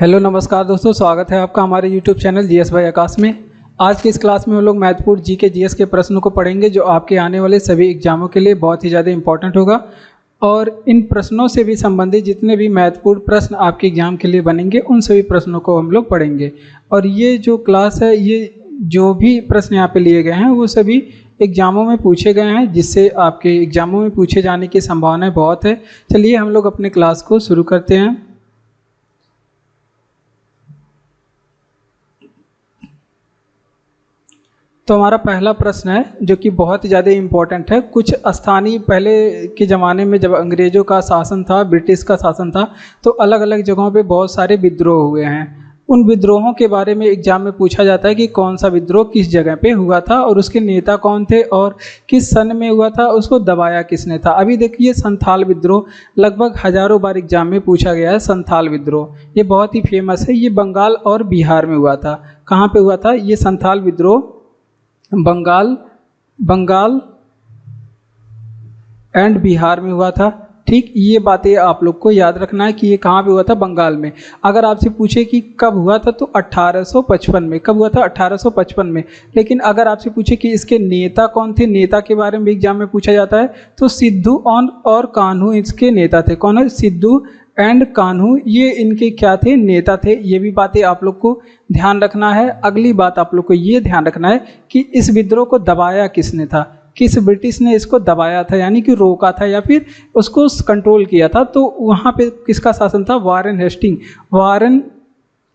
Hello नमस्कार दोस्तों, स्वागत है आपका हमारे यूट्यूब चैनल जीएस बाय आकाश में। आज की इस क्लास में हम लोग महत्वपूर्ण जीके जीएस के प्रश्नों को पढ़ेंगे जो आपके आने वाले सभी एग्जामों के लिए बहुत ही ज़्यादा इंपॉर्टेंट होगा। और इन प्रश्नों से भी संबंधित जितने भी महत्वपूर्ण प्रश्न आपके एग्जाम के लिए बनेंगे उन सभी प्रश्नों को हम लोग पढ़ेंगे। और ये जो क्लास है, ये जो भी प्रश्न यहाँ पे लिए गए हैं वो सभी एग्जामों में पूछे गए हैं, जिससे आपके एग्जामों में पूछे जाने की संभावनाएं बहुत है। चलिए हम लोग अपने क्लास को शुरू करते हैं। तो हमारा पहला प्रश्न है जो कि बहुत ज़्यादा इम्पोर्टेंट है। कुछ स्थानीय पहले के ज़माने में जब अंग्रेज़ों का शासन था, ब्रिटिश का शासन था, तो अलग अलग जगहों पे बहुत सारे विद्रोह हुए हैं। उन विद्रोहों के बारे में एग्जाम में पूछा जाता है कि कौन सा विद्रोह किस जगह पे हुआ था और उसके नेता कौन थे और किस सन में हुआ था, उसको दबाया किसने था। अभी देखिए, संथाल विद्रोह लगभग हजारों बार एग्जाम में पूछा गया है। संथाल विद्रोह ये बहुत ही फेमस है। ये बंगाल और बिहार में हुआ था। कहाँ पे हुआ था ये संथाल विद्रोह? बंगाल एंड बिहार में हुआ था। ठीक, ये बातें आप लोग को याद रखना है कि ये कहाँ पे हुआ था, बंगाल में। अगर आपसे पूछे कि कब हुआ था तो 1855 में। कब हुआ था? 1855 में। लेकिन अगर आपसे पूछे कि इसके नेता कौन थे, नेता के बारे में एग्जाम में पूछा जाता है, तो सिद्धू और कान्हू इसके नेता थे। कौन है? सिद्धू एंड कान्हू, ये इनके क्या थे? नेता थे। ये भी बातें आप लोग को ध्यान रखना है। अगली बात आप लोग को ये ध्यान रखना है कि इस विद्रोह को दबाया किसने था, किस ब्रिटिश ने इसको दबाया था, यानी कि रोका था या फिर उसको कंट्रोल किया था। तो वहाँ पे किसका शासन था? Warren Hasting.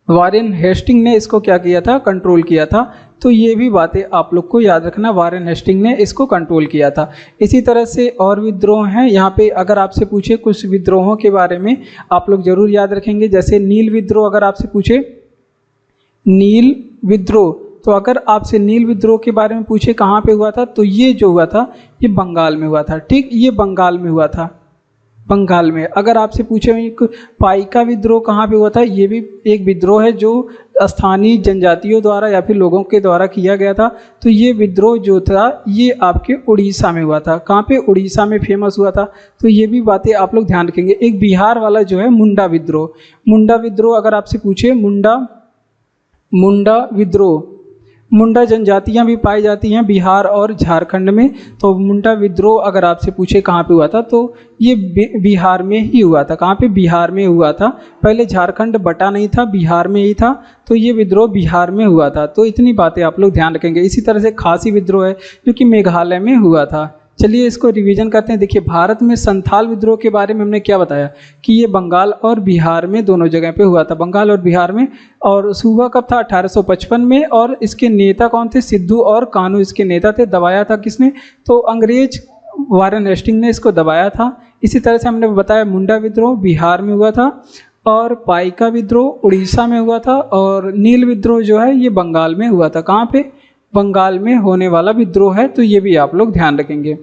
वारेन हेस्टिंग ने इसको क्या किया था? कंट्रोल किया था। तो ये भी बातें आप लोग को याद रखना, वारेन हेस्टिंग ने इसको कंट्रोल किया था। इसी तरह से और विद्रोह हैं यहाँ पे। अगर आपसे पूछे कुछ विद्रोहों के बारे में आप लोग जरूर याद रखेंगे। जैसे नील विद्रोह, अगर आपसे पूछे नील विद्रोह, तो अगर आपसे नील विद्रोह के बारे में पूछे कहाँ पे हुआ था, तो ये जो हुआ था ये बंगाल में हुआ था। ठीक, ये बंगाल में हुआ था, बंगाल में। अगर आपसे पूछे एक पाइका विद्रोह कहाँ पे हुआ था, ये भी एक विद्रोह है जो स्थानीय जनजातियों द्वारा या फिर लोगों के द्वारा किया गया था। तो ये विद्रोह जो था ये आपके उड़ीसा में हुआ था। कहाँ पे? उड़ीसा में फेमस हुआ था। तो ये भी बातें आप लोग ध्यान रखेंगे। एक बिहार वाला जो है मुंडा विद्रोह। मुंडा विद्रोह अगर आपसे पूछे, मुंडा विद्रोह, मुंडा जनजातियां भी पाई जाती हैं बिहार और झारखंड में। तो मुंडा विद्रोह अगर आपसे पूछे कहाँ पे हुआ था, तो ये बिहार में ही हुआ था। कहाँ पे? बिहार में हुआ था। पहले झारखंड बटा नहीं था, बिहार में ही था। तो ये विद्रोह बिहार में हुआ था। तो इतनी बातें आप लोग ध्यान रखेंगे। इसी तरह से खासी विद्रोह है जो कि मेघालय में हुआ था। चलिए इसको रिवीजन करते हैं। देखिए, भारत में संथाल विद्रोह के बारे में हमने क्या बताया कि ये बंगाल और बिहार में दोनों जगह पे हुआ था, बंगाल और बिहार में। और हुआ कब था? 1855 में। और इसके नेता कौन थे? सिद्धू और कान्हू इसके नेता थे। दबाया था किसने? तो अंग्रेज वारेन हेस्टिंग ने इसको दबाया था। इसी तरह से हमने बताया मुंडा विद्रोह बिहार में हुआ था, और पाइका विद्रोह उड़ीसा में हुआ था, और नील विद्रोह जो है ये बंगाल में हुआ था। कहाँ पे? बंगाल में होने वाला विद्रोह है। तो ये भी आप लोग ध्यान रखेंगे।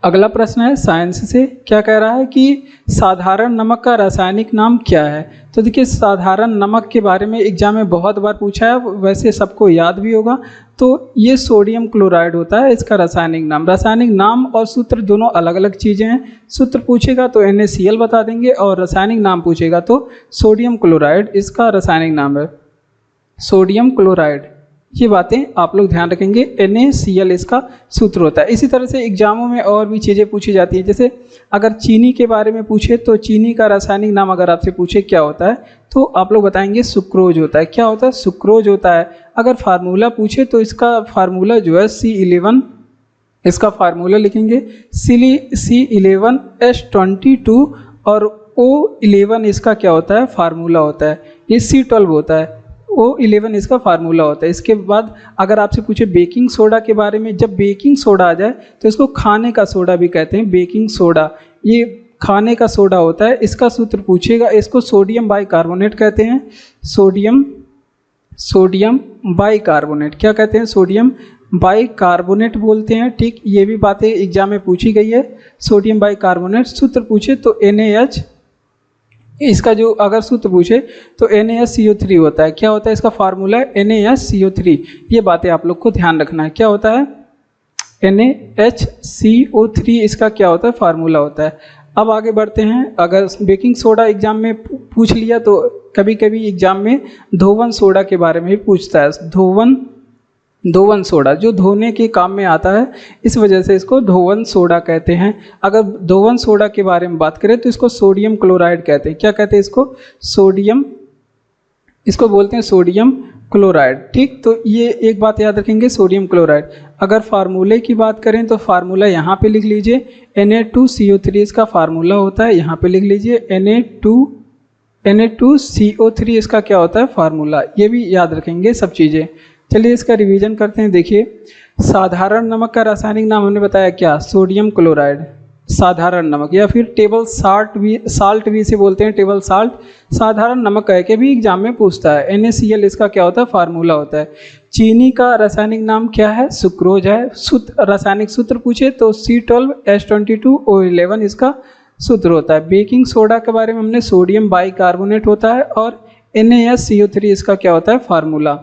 अगला प्रश्न है साइंस से। क्या कह रहा है कि साधारण नमक का रासायनिक नाम क्या है? तो देखिए, साधारण नमक के बारे में एग्जाम में बहुत बार पूछा है, वैसे सबको याद भी होगा। तो ये सोडियम क्लोराइड होता है इसका रासायनिक नाम। रासायनिक नाम और सूत्र दोनों अलग अलग चीज़ें हैं। सूत्र पूछेगा तो NaCl बता देंगे, और रासायनिक नाम पूछेगा तो सोडियम क्लोराइड इसका रासायनिक नाम है, सोडियम क्लोराइड। ये बातें आप लोग ध्यान रखेंगे। NaCl इसका सूत्र होता है। इसी तरह से एग्जामों में और भी चीज़ें पूछी जाती हैं। जैसे अगर चीनी के बारे में पूछे तो चीनी का रासायनिक नाम अगर आपसे पूछे क्या होता है, तो आप लोग बताएंगे सुक्रोज होता है। क्या होता है? सुक्रोज होता है। अगर फार्मूला पूछे तो इसका फार्मूला जो है C11, इसका फार्मूला लिखेंगे C11H22, और O11 इसका क्या होता है? फार्मूला होता है। ये C12 होता है। O11 इसका फार्मूला होता है। इसके बाद अगर आपसे पूछे बेकिंग सोडा के बारे में, जब बेकिंग सोडा आ जाए तो इसको खाने का सोडा भी कहते हैं। बेकिंग सोडा ये खाने का सोडा होता है। इसका सूत्र पूछेगा, इसको सोडियम बाइकार्बोनेट कहते हैं। सोडियम बाइकार्बोनेट क्या कहते हैं? सोडियम बाइकार्बोनेट बोलते हैं। ठीक, ये भी बातें एग्जाम में पूछी गई है। Sodium bicarbonate. सूत्र पूछे तो NaH, इसका जो अगर सूत्र पूछे तो NaSCO3 होता है। क्या होता है? इसका फार्मूला है NaSCO3। ये बातें आप लोग को ध्यान रखना है। क्या होता है? NaHCO3 इसका क्या होता है? फार्मूला होता है। अब आगे बढ़ते हैं। अगर बेकिंग सोडा एग्जाम में पूछ लिया तो कभी कभी एग्जाम में धोवन सोडा के बारे में भी पूछता है। धोवन सोडा जो धोने के काम में आता है, इस वजह से इसको धोवन सोडा कहते हैं। अगर धोवन सोडा के बारे में बात करें तो इसको सोडियम क्लोराइड कहते हैं। क्या कहते हैं इसको? इसको बोलते हैं सोडियम क्लोराइड। ठीक, तो ये एक बात याद रखेंगे, सोडियम क्लोराइड। अगर फार्मूले की बात करें तो फार्मूला यहाँ पे लिख लीजिए, Na2CO3 इसका फार्मूला होता है, यहाँ पे लिख लीजिए Na2CO3 इसका क्या होता है? फार्मूला। ये भी याद रखेंगे सब चीज़ें। चलिए इसका रिवीजन करते हैं। देखिए, साधारण नमक का रासायनिक नाम हमने बताया क्या? Sodium chloride. साधारण नमक या फिर टेबल साल्ट भी इसे बोलते हैं, टेबल साल्ट। साधारण नमक कह के भी एग्जाम में पूछता है। NaCl इसका क्या होता है? फार्मूला होता है। चीनी का रासायनिक नाम क्या है? सुक्रोज है। रासायनिक सूत्र पूछे तो C12H22O11 इसका सूत्र होता है। बेकिंग सोडा के बारे में हमने सोडियम बाइकार्बोनेट होता है, और NaSCO3 इसका क्या होता है? फार्मूला।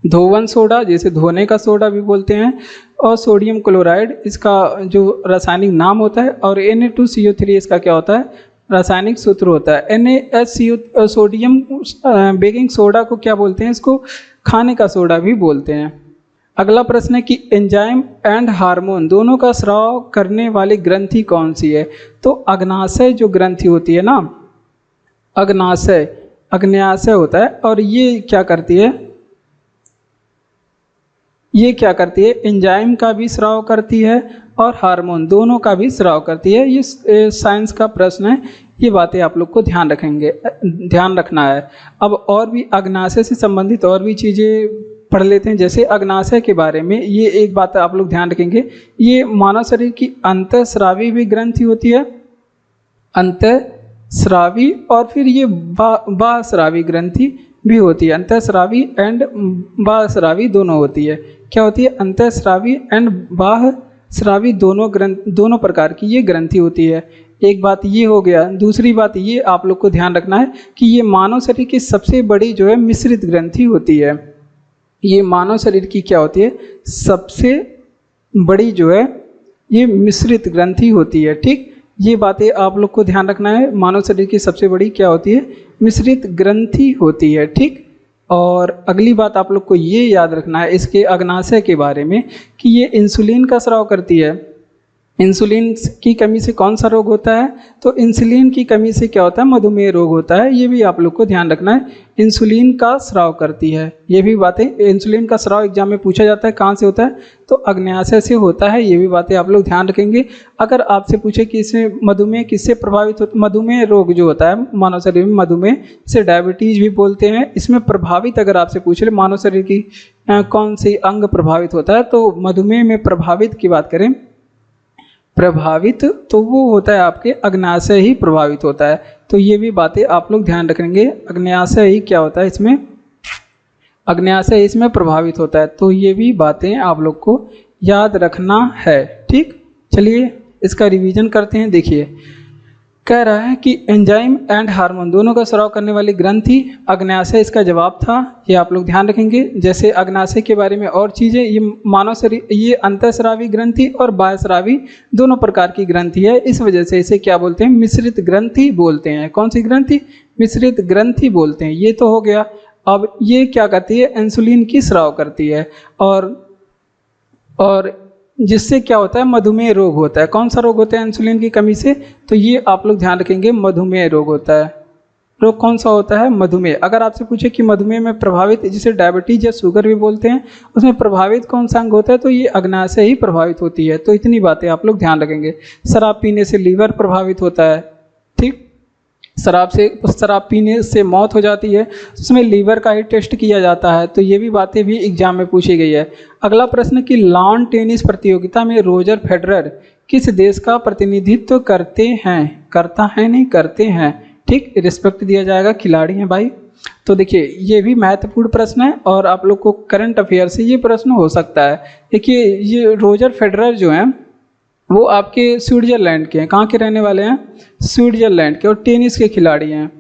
धोवन सोडा जैसे धोने का सोडा भी बोलते हैं, और सोडियम क्लोराइड इसका जो रासायनिक नाम होता है, और Na2CO3 इसका क्या होता है? रासायनिक सूत्र होता है। NaCO सोडियम बेकिंग सोडा को क्या बोलते हैं? इसको खाने का सोडा भी बोलते हैं। अगला प्रश्न है कि एंजाइम एंड हार्मोन दोनों का स्राव करने वाली ग्रंथि कौन सी है? तो अग्नाशय जो ग्रंथि होती है ना, अग्न्याशय होता है, और ये क्या करती है? एंजाइम का भी स्राव करती है और हार्मोन दोनों का भी स्राव करती है। ये साइंस का प्रश्न है, ये बातें आप लोग को ध्यान रखना है। अब और भी अग्नाशय से संबंधित और भी चीज़ें पढ़ लेते हैं। जैसे अग्नाशय के बारे में ये एक बात आप लोग ध्यान रखेंगे, ये मानव शरीर की अंतःस्रावी भी ग्रंथि होती है, अंतःस्रावी, और फिर ये बाह्यस्रावी ग्रंथि भी होती है। अंतःस्रावी एंड बाह्यस्रावी दोनों होती है। क्या होती है? अंतःस्रावी एंड बाह्यस्रावी दोनों प्रकार की ये ग्रंथि होती है। एक बात ये हो गया। दूसरी बात ये आप लोग को ध्यान रखना है कि ये मानव शरीर की सबसे बड़ी जो है मिश्रित ग्रंथि होती है। ये मानव शरीर की क्या होती है? सबसे बड़ी जो है ये मिश्रित ग्रंथि होती है। ठीक, ये बातें आप लोग को ध्यान रखना है। मानव शरीर की सबसे बड़ी क्या होती है? मिश्रित ग्रंथि होती है। ठीक, और अगली बात आप लोग को ये याद रखना है इसके अग्नाशय के बारे में कि ये इंसुलिन का स्राव करती है। इंसुलिन की कमी से कौन सा रोग होता है? तो इंसुलिन की कमी से क्या होता है? मधुमेह रोग होता है। ये भी आप लोग को ध्यान रखना है। इंसुलिन का स्राव करती है। ये भी बातें, इंसुलिन का स्राव एग्जाम में पूछा जाता है, कहाँ से होता है? तो अग्न्याशय से होता है। ये भी बातें आप लोग ध्यान रखेंगे। अगर आपसे पूछे कि इसमें मधुमेह किससे प्रभावित होता है? मधुमेह रोग जो होता है मानव शरीर में, मधुमेह से डायबिटीज भी बोलते हैं, इसमें प्रभावित अगर आपसे पूछ ले मानव शरीर की कौन सी अंग प्रभावित होता है, तो मधुमेह में प्रभावित की बात करें, प्रभावित तो वो होता है आपके अग्न्याशय ही प्रभावित होता है। तो ये भी बातें आप लोग ध्यान रखेंगे। अग्न्याशय ही क्या होता है इसमें? अग्न्याशय इसमें प्रभावित होता है। तो ये भी बातें आप लोग को याद रखना है। ठीक, चलिए इसका रिवीजन करते हैं। देखिए, कह रहा है कि एंजाइम एंड हार्मोन दोनों का स्राव करने वाली ग्रंथि अग्न्याशय इसका जवाब था। ये आप लोग ध्यान रखेंगे। जैसे अग्न्याशय के बारे में और चीज़ें, ये मानव शरीर, ये अंतःस्रावी ग्रंथि और बाह्यस्रावी दोनों प्रकार की ग्रंथि है। इस वजह से इसे क्या बोलते हैं? मिश्रित ग्रंथि बोलते हैं। कौन सी ग्रंथि? मिश्रित ग्रंथि बोलते हैं। ये तो हो गया। अब ये क्या करती है? इंसुलिन की स्राव करती है, और जिससे क्या होता है? मधुमेह रोग होता है। कौन सा रोग होता है इंसुलिन की कमी से? तो ये आप लोग ध्यान रखेंगे, मधुमेह रोग होता है। रोग कौन सा होता है? मधुमेह। अगर आपसे पूछे कि मधुमेह में प्रभावित, जिसे डायबिटीज या शुगर भी बोलते हैं, उसमें प्रभावित कौन सा अंग होता है? तो ये अग्न्याशय ही प्रभावित होती है। तो इतनी बातें आप लोग ध्यान रखेंगे। शराब पीने से लीवर प्रभावित होता है। ठीक, शराब पीने से मौत हो जाती है, उसमें लीवर का ही टेस्ट किया जाता है। तो ये भी बातें भी एग्जाम में पूछी गई है। अगला प्रश्न कि लॉन टेनिस प्रतियोगिता में रोजर फेडरर किस देश का प्रतिनिधित्व करते हैं? करते हैं। ठीक, रिस्पेक्ट दिया जाएगा, खिलाड़ी हैं भाई। तो देखिए, ये भी महत्वपूर्ण प्रश्न है और आप लोग को करंट अफेयर से ये प्रश्न हो सकता है। देखिए, ये रोजर फेडरर जो हैं वो आपके स्विट्जरलैंड के हैं। कहाँ के रहने वाले हैं? स्विट्जरलैंड के, और टेनिस के खिलाड़ी हैं।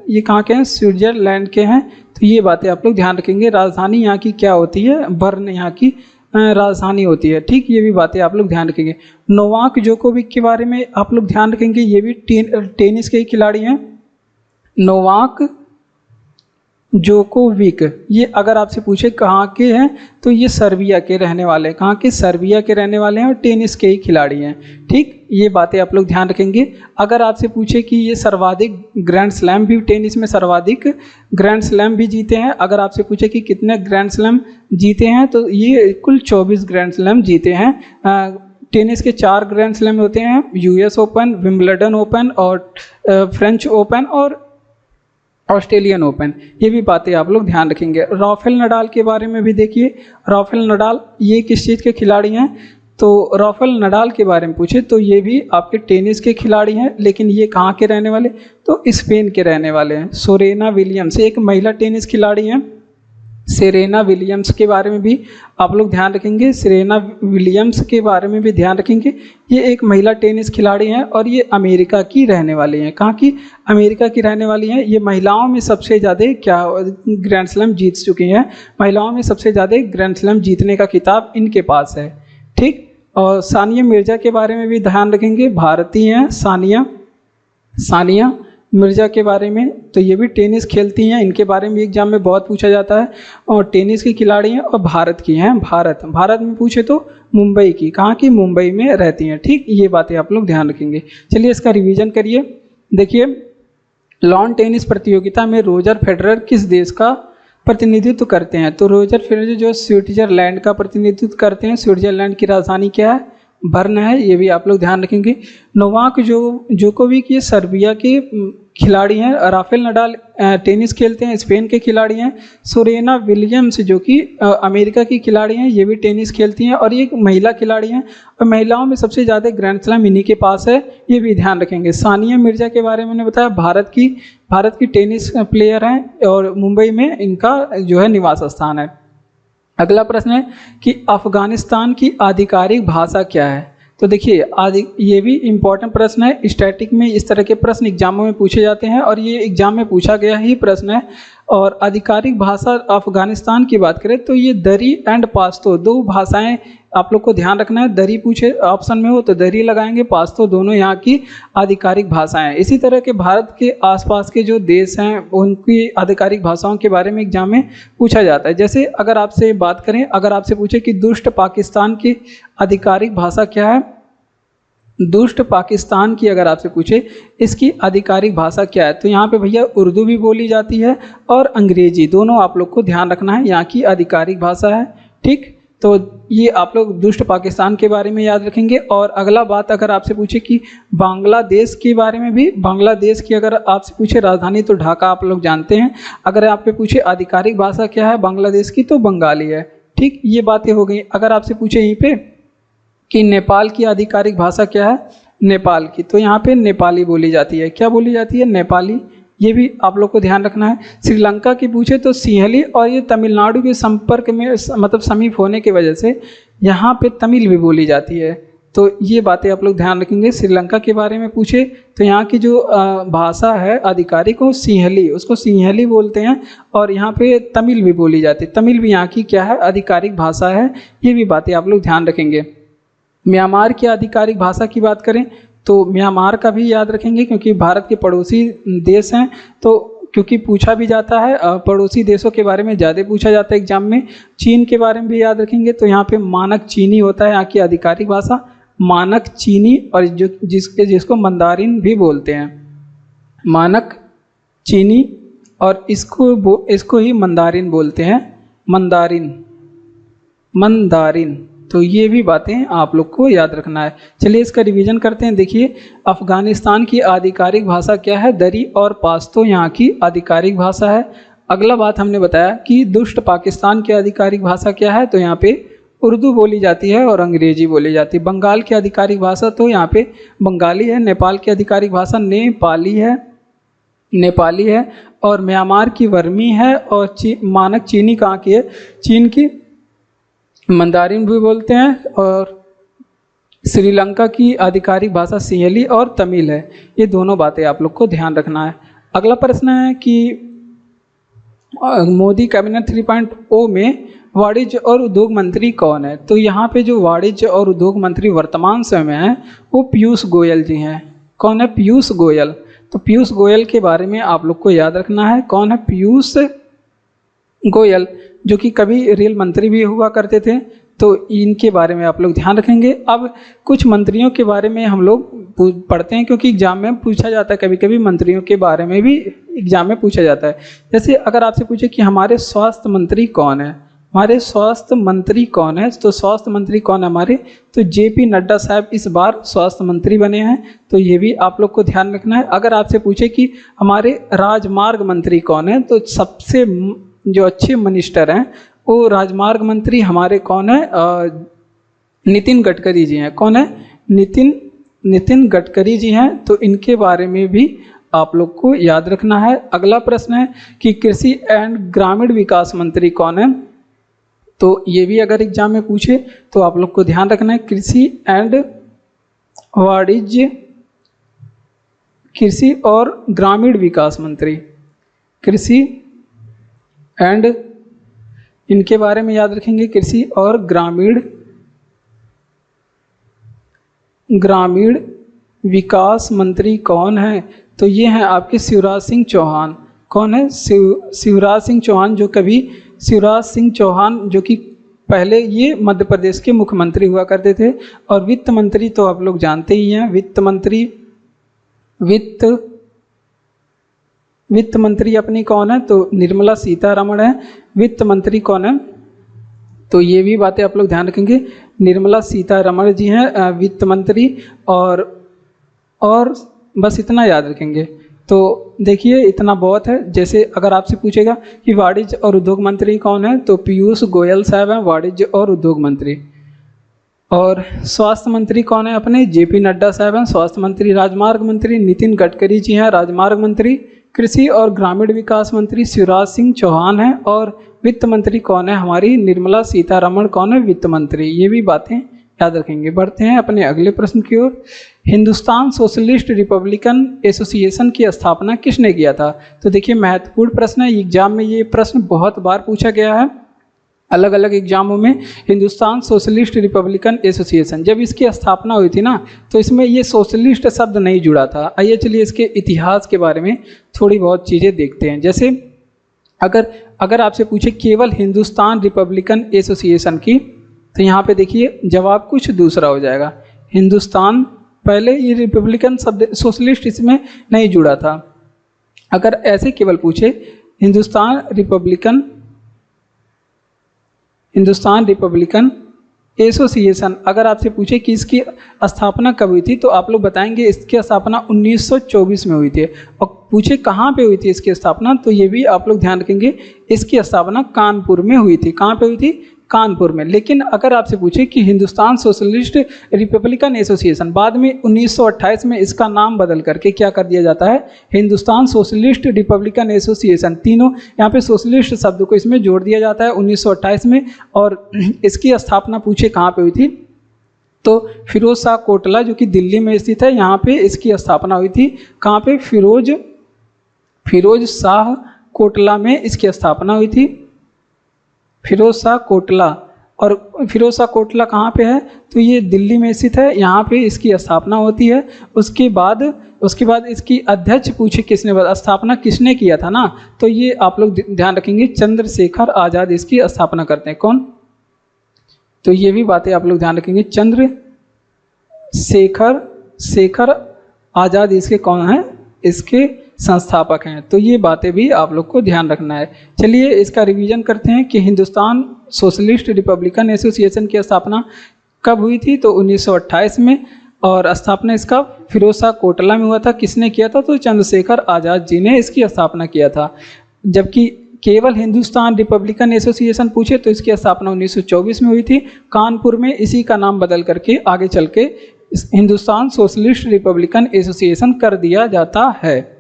ये कहाँ के हैं? स्विट्जरलैंड के हैं। तो ये बातें आप लोग ध्यान रखेंगे। राजधानी यहाँ की क्या होती है? बर्न यहाँ की राजधानी होती है। ठीक, ये भी बातें आप लोग ध्यान रखेंगे। नोवाक जोकोविक के बारे में आप लोग ध्यान रखेंगे। ये भी टेनिस के ही खिलाड़ी हैं। नोवाक जोकोविक, ये अगर आपसे पूछे कहाँ के हैं तो ये सर्बिया के रहने वाले हैं। कहाँ के? सर्बिया के रहने वाले हैं और टेनिस के ही खिलाड़ी हैं। ठीक, ये बातें आप लोग ध्यान रखेंगे। अगर आपसे पूछे कि ये सर्वाधिक ग्रैंड स्लैम भी, टेनिस में सर्वाधिक ग्रैंड स्लैम भी जीते हैं, अगर आपसे पूछे कि कितने ग्रैंड स्लैम जीते हैं तो ये कुल 24 ग्रैंड स्लैम जीते हैं। टेनिस के 4 ग्रैंड स्लैम होते हैं, यूएस ओपन, विंबलडन ओपन और फ्रेंच ओपन और ऑस्ट्रेलियन ओपन। ये भी बातें आप लोग ध्यान रखेंगे। राफेल नडाल के बारे में भी देखिए। राफेल नडाल ये किस चीज़ के खिलाड़ी हैं? तो राफेल नडाल के बारे में पूछे तो ये भी आपके टेनिस के खिलाड़ी हैं, लेकिन ये कहाँ के रहने वाले? तो स्पेन के रहने वाले हैं। सेरेना विलियम्स एक महिला टेनिस खिलाड़ी हैं। सेरेना विलियम्स के बारे में भी आप लोग ध्यान रखेंगे। सेरेना विलियम्स के बारे में भी ध्यान रखेंगे। ये एक महिला टेनिस खिलाड़ी हैं और ये अमेरिका की रहने वाली हैं। कहाँ की? अमेरिका की रहने वाली हैं। ये महिलाओं में सबसे ज़्यादा क्या ग्रैंड स्लैम जीत चुकी हैं। महिलाओं में सबसे ज़्यादा ग्रैंड स्लैम जीतने का खिताब इनके पास है। ठीक, और सानिया मिर्ज़ा के बारे में भी ध्यान रखेंगे। भारतीय हैं सानिया मिर्ज़ा के बारे में, तो ये भी टेनिस खेलती हैं। इनके बारे में एग्जाम में बहुत पूछा जाता है और टेनिस की खिलाड़ी हैं और भारत की हैं। भारत में पूछे तो मुंबई की। कहाँ की? मुंबई में रहती हैं। ठीक, ये बातें आप लोग ध्यान रखेंगे। चलिए इसका रिवीजन करिए। देखिए, लॉन टेनिस प्रतियोगिता में रोजर फेडरर किस देश का प्रतिनिधित्व करते हैं? तो रोजर फेडरर जो स्विट्जरलैंड का प्रतिनिधित्व करते हैं। स्विट्जरलैंड की राजधानी क्या है? बर्न है। ये भी आप लोग ध्यान रखेंगे। नोवाक जोकोविक ये सर्बिया के खिलाड़ी हैं। राफेल नडाल टेनिस खेलते हैं, स्पेन के खिलाड़ी हैं। सेरेना विलियम्स जो कि अमेरिका की खिलाड़ी हैं, ये भी टेनिस खेलती हैं और ये एक महिला खिलाड़ी हैं और महिलाओं में सबसे ज़्यादा ग्रैंड स्लैम इन्हीं के पास है। ये भी ध्यान रखेंगे। सानिया मिर्ज़ा के बारे में मैंने बताया, भारत की टेनिस प्लेयर हैं और मुंबई में इनका जो है निवास स्थान है। अगला प्रश्न है कि अफगानिस्तान की आधिकारिक भाषा क्या है? तो देखिए, ये भी इम्पोर्टेंट प्रश्न है। स्टैटिक में इस तरह के प्रश्न एग्जामों में पूछे जाते हैं और ये एग्जाम में पूछा गया ही प्रश्न है। और आधिकारिक भाषा अफगानिस्तान की बात करें तो ये दरी एंड पाश्तो, 2 भाषाएं आप लोग को ध्यान रखना है। दरी पूछे ऑप्शन में हो तो दरी लगाएंगे, पाश्तो दोनों यहाँ की आधिकारिक भाषाएं। इसी तरह के भारत के आसपास के जो देश हैं उनकी आधिकारिक भाषाओं के बारे में एग्जाम में पूछा जाता है। जैसे अगर आपसे बात करें, अगर आपसे पूछे कि दुष्ट पाकिस्तान की आधिकारिक भाषा क्या है? दुष्ट पाकिस्तान की अगर आपसे पूछे इसकी आधिकारिक भाषा क्या है, तो यहाँ पे भैया उर्दू भी बोली जाती है और अंग्रेजी, दोनों आप लोग को ध्यान रखना है, यहाँ की आधिकारिक भाषा है। ठीक, तो ये आप लोग दुष्ट पाकिस्तान के बारे में याद रखेंगे। और अगला बात अगर आपसे पूछे कि बांग्लादेश के बारे में भी, बांग्लादेश की अगर आपसे पूछे राजधानी तो ढाका आप लोग जानते हैं। अगर आप पे पूछे आधिकारिक भाषा क्या है बांग्लादेश की तो बंगाली है। ठीक, ये बातें हो गई। अगर आपसे पूछे यहीं पे कि नेपाल की आधिकारिक भाषा क्या है नेपाल की, तो यहाँ पे नेपाली बोली जाती है। क्या बोली जाती है? नेपाली। ये भी आप लोग को ध्यान रखना है। श्रीलंका की पूछे तो सिंहली, और ये तमिलनाडु के संपर्क में मतलब समीप होने की वजह से यहाँ पे तमिल भी बोली जाती है। तो ये बातें आप लोग ध्यान रखेंगे। श्रीलंका के बारे में पूछे तो यहाँ की जो भाषा है आधिकारिक वो सिंहली, उसको सिंहली बोलते हैं और यहाँ पे तमिल भी बोली जाती है। तमिल भी यहाँ की क्या है? आधिकारिक भाषा है। ये भी बातें आप लोग ध्यान रखेंगे। म्यांमार की आधिकारिक भाषा की बात करें तो म्यांमार का भी याद रखेंगे क्योंकि भारत के पड़ोसी देश हैं, तो क्योंकि पूछा भी जाता है, पड़ोसी देशों के बारे में ज़्यादा पूछा जाता है एग्जाम में। चीन के बारे में भी याद रखेंगे, तो यहाँ पे मानक चीनी होता है यहाँ की आधिकारिक भाषा, मानक चीनी, और जिसको मंदारिन भी बोलते हैं, मानक चीनी, और इसको ही मंदारिन बोलते हैं, मंदारिन। तो ये भी बातें आप लोग को याद रखना है। चलिए इसका रिवीजन करते हैं। देखिए, अफगानिस्तान की आधिकारिक भाषा क्या है? दरी और पाश्तो यहाँ की आधिकारिक भाषा है। अगला बात हमने बताया कि दुष्ट पाकिस्तान की आधिकारिक भाषा क्या है, तो यहाँ पे उर्दू बोली जाती है और अंग्रेजी बोली जाती है। बंगाल की आधिकारिक भाषा तो यहाँ पे बंगाली है। नेपाल की आधिकारिक भाषा नेपाली है और म्यांमार की वर्मी है, और मानक चीनी कहाँ की है? चीन की मंदारिन भी बोलते हैं, और श्रीलंका की आधिकारिक भाषा सिंहली और तमिल है। ये दोनों बातें आप लोग को ध्यान रखना है। अगला प्रश्न है कि मोदी कैबिनेट 3.0 में वाणिज्य और उद्योग मंत्री कौन है? तो यहाँ पे जो वाणिज्य और उद्योग मंत्री वर्तमान समय में हैं वो पीयूष गोयल जी हैं। कौन है? पीयूष गोयल। तो पीयूष गोयल के बारे में आप लोग को याद रखना है। कौन है? पीयूष गोयल, जो कि कभी रेल मंत्री भी हुआ करते थे। तो इनके बारे में आप लोग ध्यान रखेंगे। अब कुछ मंत्रियों के बारे में हम लोग पढ़ते हैं, क्योंकि एग्जाम में पूछा जाता है, कभी कभी मंत्रियों के बारे में भी एग्जाम में पूछा जाता है। जैसे अगर आपसे पूछे कि हमारे स्वास्थ्य मंत्री कौन है, हमारे स्वास्थ्य मंत्री कौन है, तो स्वास्थ्य मंत्री कौन है हमारे? तो जेपी नड्डा साहब इस बार स्वास्थ्य मंत्री बने हैं। तो ये भी आप लोग को ध्यान रखना है। अगर आपसे पूछे कि हमारे राजमार्ग मंत्री कौन है, तो सबसे जो अच्छे मिनिस्टर हैं वो राजमार्ग मंत्री हमारे कौन है? नितिन गडकरी जी हैं। कौन है? नितिन गडकरी जी हैं। तो इनके बारे में भी आप लोग को याद रखना है। अगला प्रश्न है कि कृषि एंड ग्रामीण विकास मंत्री कौन है? तो ये भी अगर एग्जाम में पूछे तो आप लोग को ध्यान रखना है। कृषि और ग्रामीण विकास मंत्री, कृषि एंड, इनके बारे में याद रखेंगे। कृषि और ग्रामीण विकास मंत्री कौन है? तो ये हैं आपके शिवराज सिंह चौहान। कौन है? शिवराज सिंह चौहान, शिवराज सिंह चौहान जो कि पहले ये मध्य प्रदेश के मुख्यमंत्री हुआ करते थे। और वित्त मंत्री तो आप लोग जानते ही हैं। वित्त मंत्री अपनी कौन है? तो निर्मला सीतारमण है। वित्त मंत्री कौन है? तो ये भी बातें आप लोग ध्यान रखेंगे। निर्मला सीतारमण जी हैं वित्त मंत्री। और बस इतना याद रखेंगे। तो देखिए इतना बहुत है। जैसे अगर आपसे पूछेगा कि वाणिज्य और उद्योग मंत्री कौन है, तो पीयूष गोयल साहब हैं वाणिज्य और उद्योग मंत्री। और स्वास्थ्य मंत्री कौन है अपने? जेपी नड्डा साहब हैं स्वास्थ्य मंत्री। राजमार्ग मंत्री नितिन गडकरी जी हैं राजमार्ग मंत्री। कृषि और ग्रामीण विकास मंत्री शिवराज सिंह चौहान हैं। और वित्त मंत्री कौन है हमारी? निर्मला सीतारमण कौन है? वित्त मंत्री। ये भी बातें याद रखेंगे। बढ़ते हैं अपने अगले प्रश्न की ओर। हिंदुस्तान सोशलिस्ट रिपब्लिकन एसोसिएशन की स्थापना किसने किया था? तो देखिए महत्वपूर्ण प्रश्न है। एग्जाम में ये प्रश्न बहुत बार पूछा गया है अलग अलग एग्जामों में। हिंदुस्तान सोशलिस्ट रिपब्लिकन एसोसिएशन, जब इसकी स्थापना हुई थी ना, तो इसमें ये सोशलिस्ट शब्द नहीं जुड़ा था। आइए चलिए इसके इतिहास के बारे में थोड़ी बहुत चीज़ें देखते हैं। जैसे अगर आपसे पूछे केवल हिंदुस्तान रिपब्लिकन एसोसिएशन की, तो यहाँ पे देखिए जवाब कुछ दूसरा हो जाएगा। हिंदुस्तान, पहले ये रिपब्लिकन शब्द, सोशलिस्ट इसमें नहीं जुड़ा था। अगर ऐसे केवल पूछे हिंदुस्तान रिपब्लिकन एसोसिएशन, अगर आपसे पूछे कि इसकी स्थापना कब हुई थी, तो आप लोग बताएंगे इसकी स्थापना 1924 में हुई थी। और पूछे कहाँ पे हुई थी इसकी स्थापना, तो ये भी आप लोग ध्यान रखेंगे, इसकी स्थापना कानपुर में हुई थी। कहाँ पे हुई थी? कानपुर में। लेकिन अगर आपसे पूछे कि हिंदुस्तान सोशलिस्ट रिपब्लिकन एसोसिएशन, बाद में 1928 में इसका नाम बदल करके क्या कर दिया जाता है? Hindustan socialist Republican association. तीनों यहाँ पे सोशलिस्ट शब्द को इसमें जोड़ दिया जाता है 1928 में। और इसकी स्थापना पूछे कहाँ पे हुई थी, तो फिरोज शाह कोटला जो कि दिल्ली में स्थित है, यहाँ पे इसकी स्थापना हुई थी। कहाँ पे? फिरोज शाह कोटला में इसकी स्थापना हुई थी। फिरोज शाह कोटला। और फिरोज शाह कोटला कहाँ पे है? तो ये दिल्ली में स्थित है, यहाँ पे इसकी स्थापना होती है। उसके बाद इसकी अध्यक्ष पूछे किसने, स्थापना किसने किया था ना, तो ये आप लोग ध्यान रखेंगे, चंद्रशेखर आज़ाद इसकी स्थापना करते हैं। कौन? तो ये भी बातें आप लोग ध्यान रखेंगे, चंद्रशेखर आज़ाद इसके कौन है? इसके संस्थापक हैं। तो ये बातें भी आप लोग को ध्यान रखना है। चलिए इसका रिवीजन करते हैं कि हिंदुस्तान सोशलिस्ट रिपब्लिकन एसोसिएशन की स्थापना कब हुई थी, तो 1928 में। और स्थापना इसका फिरोज शाह कोटला में हुआ था। किसने किया था? तो चंद्रशेखर आज़ाद जी ने इसकी स्थापना किया था। जबकि केवल हिंदुस्तान रिपब्लिकन एसोसिएशन पूछे तो इसकी स्थापना 1924 में हुई थी कानपुर में। इसी का नाम बदल करके आगे चल के हिंदुस्तान सोशलिस्ट रिपब्लिकन एसोसिएशन कर दिया जाता है।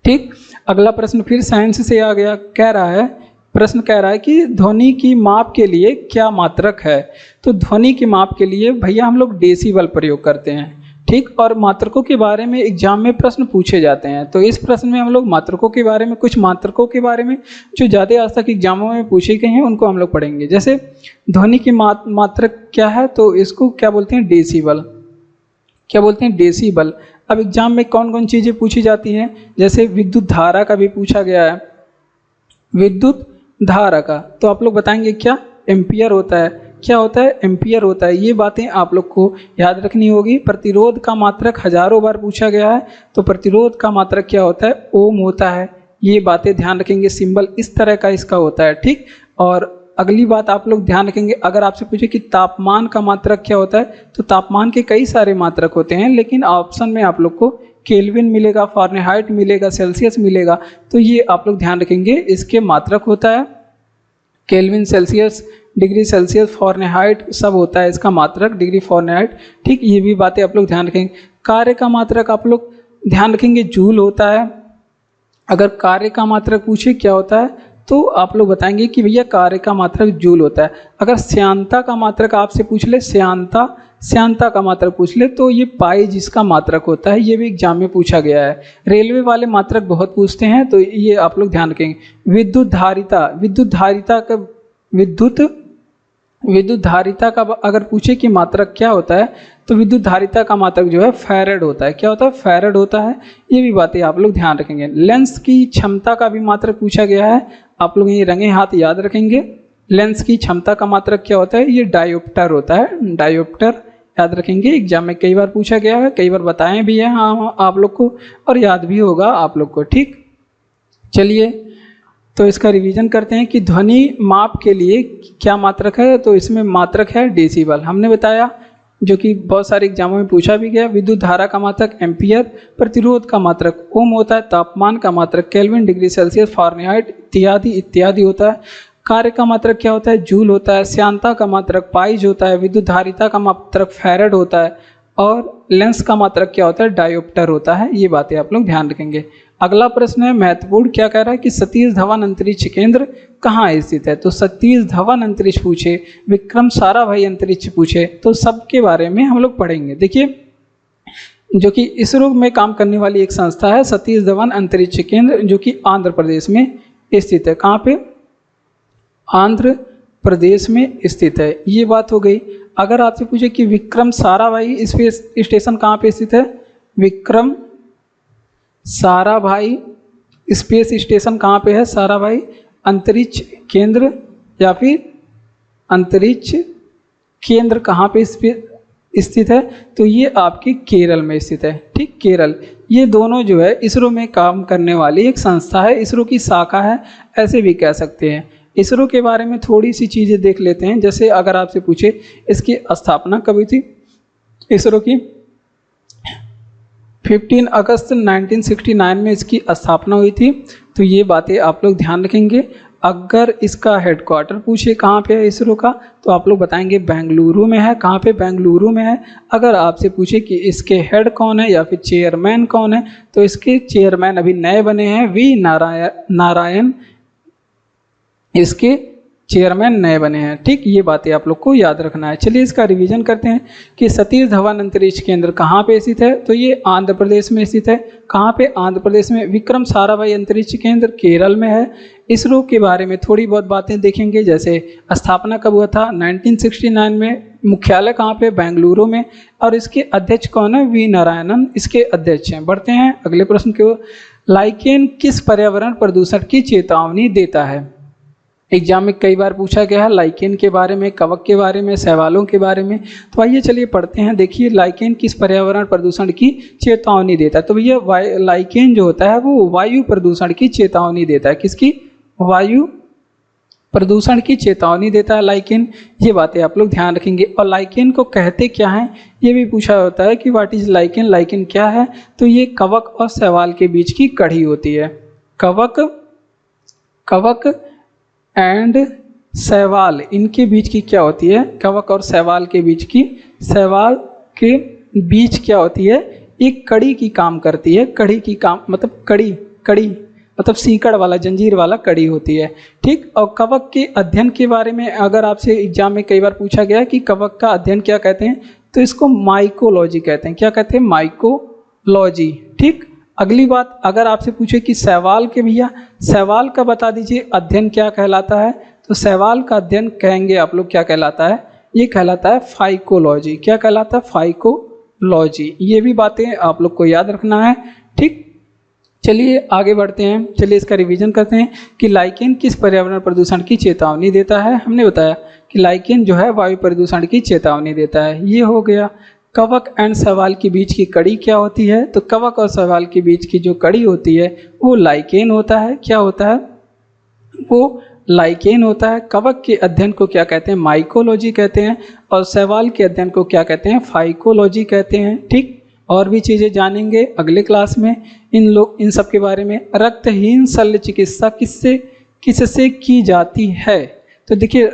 ठीक, अगला प्रश्न फिर साइंस से आ गया। प्रश्न कह रहा है कि ध्वनि की माप के लिए क्या मात्रक है? तो ध्वनि की माप के लिए भैया हम लोग डेसिबल प्रयोग करते हैं। ठीक, और मात्रकों के बारे में एग्जाम में प्रश्न पूछे जाते हैं। तो इस प्रश्न में हम लोग मात्रकों के बारे में, कुछ मात्रकों के बारे में जो ज़्यादा आज तक एग्जामों में पूछे गए हैं उनको हम लोग पढ़ेंगे। जैसे ध्वनि की मात्रक क्या है, तो इसको क्या बोलते हैं? डेसिबल। क्या बोलते हैं? डेसिबल। अब एग्जाम में कौन कौन चीज़ें पूछी जाती हैं, जैसे विद्युत धारा का भी पूछा गया है, विद्युत धारा का, तो आप लोग बताएंगे क्या एम्पियर होता है, क्या होता है एम्पियर होता है। ये बातें आप लोग को याद रखनी होगी। प्रतिरोध का मात्रक हजारों बार पूछा गया है, तो प्रतिरोध का मात्रक क्या होता है, ओम होता है। ये बातें ध्यान रखेंगे, सिंबल इस तरह का इसका होता है, ठीक। और अगली बात आप लोग ध्यान रखेंगे, अगर आपसे पूछे कि तापमान का मात्रक क्या होता है, तो तापमान के कई सारे मात्रक होते हैं, लेकिन ऑप्शन में आप लोग को केल्विन मिलेगा, फ़ारेनहाइट मिलेगा, सेल्सियस मिलेगा, तो ये आप लोग ध्यान रखेंगे। इसके मात्रक होता है kelvin, Celsius, degree Celsius, Fahrenheit सब होता है इसका मात्रक, डिग्री फ़ारेनहाइट, ठीक। ये भी बातें आप लोग ध्यान रखेंगे। कार्य का मात्रक आप लोग ध्यान रखेंगे, जूल होता है। अगर कार्य का मात्रक पूछे क्या होता है, तो आप लोग बताएंगे कि भैया कार्य का मात्रक जूल होता है। अगर श्यानता का मात्रक आपसे पूछ ले, श्यानता का मात्रक पूछ ले, तो ये पाई जिसका मात्रक होता है, ये भी एग्जाम में पूछा गया है। रेलवे वाले मात्रक बहुत पूछते हैं, तो ये आप लोग ध्यान रखेंगे। विद्युत धारिता का अगर पूछे कि मात्रक क्या होता है, तो विद्युत धारिता का मात्रक जो है फैरेड होता है। क्या होता है, फैरेड होता है। ये भी बातें आप लोग ध्यान रखेंगे। लेंस की क्षमता का भी मात्रक पूछा गया है, आप लोग ये रंगे हाथ याद रखेंगे। लेंस की क्षमता का मात्रक क्या होता है, ये डायोप्टर होता है, डायोप्टर याद रखेंगे। एग्जाम में कई बार पूछा गया है, कई बार बताएं भी है हाँ आप लोग को, और याद भी होगा आप लोग को, ठीक। चलिए तो इसका रिवीजन करते हैं कि ध्वनि माप के लिए क्या मात्रक है, तो इसमें मात्रक है डेसिबल, हमने बताया, जो कि बहुत सारे एग्जामों में पूछा भी गया। विद्युत धारा का मात्रक एम्पियर, प्रतिरोध का मात्रक ओम होता है, तापमान का मात्रक केल्विन, डिग्री सेल्सियस, फ़ारेनहाइट इत्यादि होता है। कार्य का मात्रक क्या होता है, जूल होता है। श्यानता का मात्रक पाइज होता है। विद्युत धारिता का मात्रक फैरेड होता है, और लेंस का मात्रक क्या होता है, डायोप्टर होता है। ये बातें आप लोग ध्यान रखेंगे। अगला प्रश्न है महत्वपूर्ण, क्या कह रहा है कि सतीश धवन अंतरिक्ष केंद्र कहाँ स्थित है। तो सतीश धवन अंतरिक्ष पूछे, विक्रम साराभाई अंतरिक्ष पूछे, तो सबके बारे में हम लोग पढ़ेंगे। देखिए, जो कि इसरो में काम करने वाली एक संस्था है सतीश धवन अंतरिक्ष केंद्र, जो कि आंध्र प्रदेश में स्थित है। कहाँ पे, आंध्र प्रदेश में स्थित है। ये बात हो गई। अगर आपसे पूछे कि विक्रम साराभाई स्पेस स्टेशन कहाँ पे स्थित है, विक्रम साराभाई स्पेस स्टेशन कहाँ पे है, साराभाई अंतरिक्ष केंद्र, या फिर अंतरिक्ष केंद्र कहाँ पे स्थित है, तो ये आपके केरल में स्थित है, ठीक, केरल। ये दोनों जो है इसरो में काम करने वाली एक संस्था है, इसरो की शाखा है, ऐसे भी कह सकते हैं। इसरो के बारे में थोड़ी सी चीज़ें देख लेते हैं। जैसे अगर आपसे पूछे इसकी स्थापना कब हुई थी, इसरो की 15 अगस्त 1969 में इसकी स्थापना हुई थी, तो ये बातें आप लोग ध्यान रखेंगे। अगर इसका हेडक्वार्टर पूछे कहाँ पे है इसरो का, तो आप लोग बताएंगे बेंगलुरु में है। कहाँ पे, बेंगलुरु में है। अगर आपसे पूछे कि इसके हेड कौन है या फिर चेयरमैन कौन है, तो इसके चेयरमैन अभी नए बने हैं, वी नारायण इसके चेयरमैन नए बने हैं, ठीक। ये बातें आप लोग को याद रखना है। चलिए इसका रिवीजन करते हैं कि सतीश धवन अंतरिक्ष केंद्र कहाँ पे स्थित है, तो ये आंध्र प्रदेश में स्थित है। कहाँ पे, आंध्र प्रदेश में। विक्रम साराभाई अंतरिक्ष केंद्र केरल में है। इसरो के बारे में थोड़ी बहुत बातें देखेंगे, जैसे स्थापना कब हुआ था, 1969 में। मुख्यालय कहाँ पे, बेंगलुरु में। और इसके अध्यक्ष कौन है, वी नारायणन इसके अध्यक्ष हैं। बढ़ते हैं अगले प्रश्न की ओर। लाइकेन किस पर्यावरण प्रदूषण की चेतावनी देता है। एग्जाम में कई बार पूछा गया है लाइकेन के बारे में, कवक के बारे में, शैवालों के बारे में। तो आइए चलिए पढ़ते हैं। देखिए, लाइकेन किस पर्यावरण प्रदूषण की चेतावनी देता है, तो भैया लाइकेन जो होता है वो वायु प्रदूषण की चेतावनी देता है। किसकी, वायु प्रदूषण की चेतावनी देता है लाइकेन। ये बातें आप लोग ध्यान रखेंगे। और लाइकेन को कहते क्या हैं, ये भी पूछा होता है कि व्हाट इज लाइकेन, लाइकेन क्या है, तो ये कवक और शैवाल के बीच की कड़ी होती है। कवक एंड शैवाल, इनके बीच की क्या होती है, कवक और शैवाल के बीच की, शैवाल के बीच क्या होती है, एक कड़ी की काम करती है। कड़ी की काम मतलब कड़ी मतलब सीकड़ वाला, जंजीर वाला कड़ी होती है, ठीक। और कवक के अध्ययन के बारे में अगर आपसे एग्जाम में कई बार पूछा गया कि कवक का अध्ययन क्या कहते हैं, तो इसको माइकोलॉजी कहते हैं। क्या कहते हैं, माइकोलॉजी, ठीक। अगली बात, अगर आपसे पूछे कि शैवाल के, भैया शैवाल का बता दीजिए अध्ययन क्या कहलाता है, तो शैवाल का अध्ययन कहेंगे आप लोग क्या कहलाता है, ये कहलाता है फाइकोलॉजी। क्या कहलाता है, लॉजी। ये भी बातें आप लोग को याद रखना है। ठीक, चलिए आगे बढ़ते हैं। चलिए इसका रिवीजन करते हैं कि लाइकेन किस पर्यावरण प्रदूषण की चेतावनी देता है। हमने बताया कि लाइकेन जो है वायु प्रदूषण की चेतावनी देता है। ये हो गया। कवक एंड शैवाल के बीच की कड़ी क्या होती है? तो कवक और शैवाल के बीच की जो कड़ी होती है वो लाइकेन होता है। क्या होता है? वो लाइकेन होता है। कवक के अध्ययन को क्या कहते हैं? माइकोलॉजी कहते हैं। और शैवाल के अध्ययन को क्या कहते हैं? फाइकोलॉजी कहते हैं। ठीक, और भी चीज़ें जानेंगे अगले क्लास में इन सब के बारे में। रक्तहीन शल्य चिकित्सा किससे की जाती है? तो देखिए,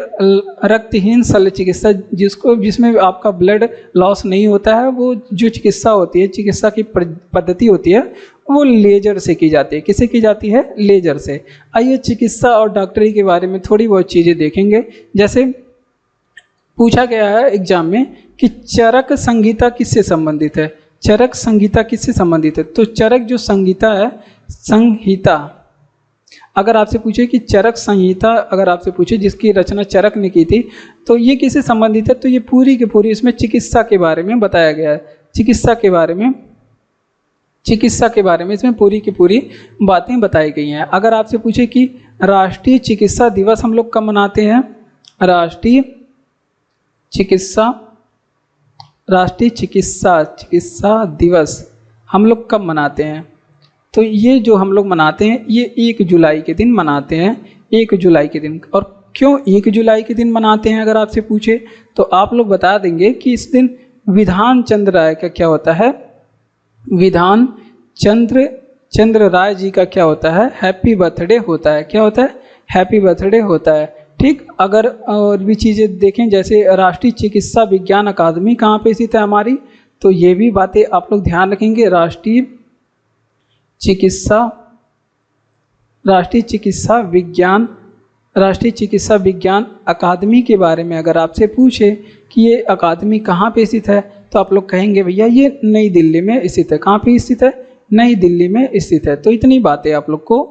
रक्तहीन शल्य चिकित्सा जिसमें आपका ब्लड लॉस नहीं होता है, वो जो चिकित्सा होती है, चिकित्सा की पद्धति होती है, वो लेजर से की जाती है। किससे की जाती है? लेजर से। आइए चिकित्सा और डॉक्टरी के बारे में थोड़ी बहुत चीज़ें देखेंगे। जैसे पूछा गया है एग्जाम में कि चरक संहिता किससे संबंधित है? चरक संहिता किससे संबंधित है? तो चरक जो संहिता है, संहिता अगर आपसे पूछे कि चरक संहिता अगर आपसे पूछे जिसकी रचना चरक ने की थी, तो ये किससे संबंधित है? तो ये पूरी की पूरी इसमें चिकित्सा के बारे में बताया गया है। चिकित्सा के बारे में इसमें पूरी की पूरी बातें बताई गई हैं। अगर आपसे पूछे कि राष्ट्रीय चिकित्सा दिवस हम लोग कब मनाते हैं? राष्ट्रीय चिकित्सा दिवस हम लोग कब मनाते हैं? तो ये जो हम लोग मनाते हैं ये 1 जुलाई के दिन मनाते हैं। 1 जुलाई के दिन। और क्यों 1 जुलाई के दिन मनाते हैं अगर आपसे पूछे तो आप लोग बता देंगे कि इस दिन विधान चंद्र राय का क्या होता है? विधान चंद्र राय जी का क्या होता है? हैप्पी बर्थडे होता है। क्या होता है? हैप्पी बर्थडे होता है। ठीक, अगर और भी चीज़ें देखें जैसे राष्ट्रीय चिकित्सा विज्ञान अकादमी कहाँ पे स्थित है हमारी, तो ये भी बातें आप लोग ध्यान रखेंगे। राष्ट्रीय चिकित्सा विज्ञान अकादमी के बारे में अगर आपसे पूछे कि ये अकादमी कहाँ पे स्थित है, तो आप लोग कहेंगे भैया ये नई दिल्ली में स्थित है। कहाँ पे स्थित है? नई दिल्ली में स्थित है। तो इतनी बातें आप लोग को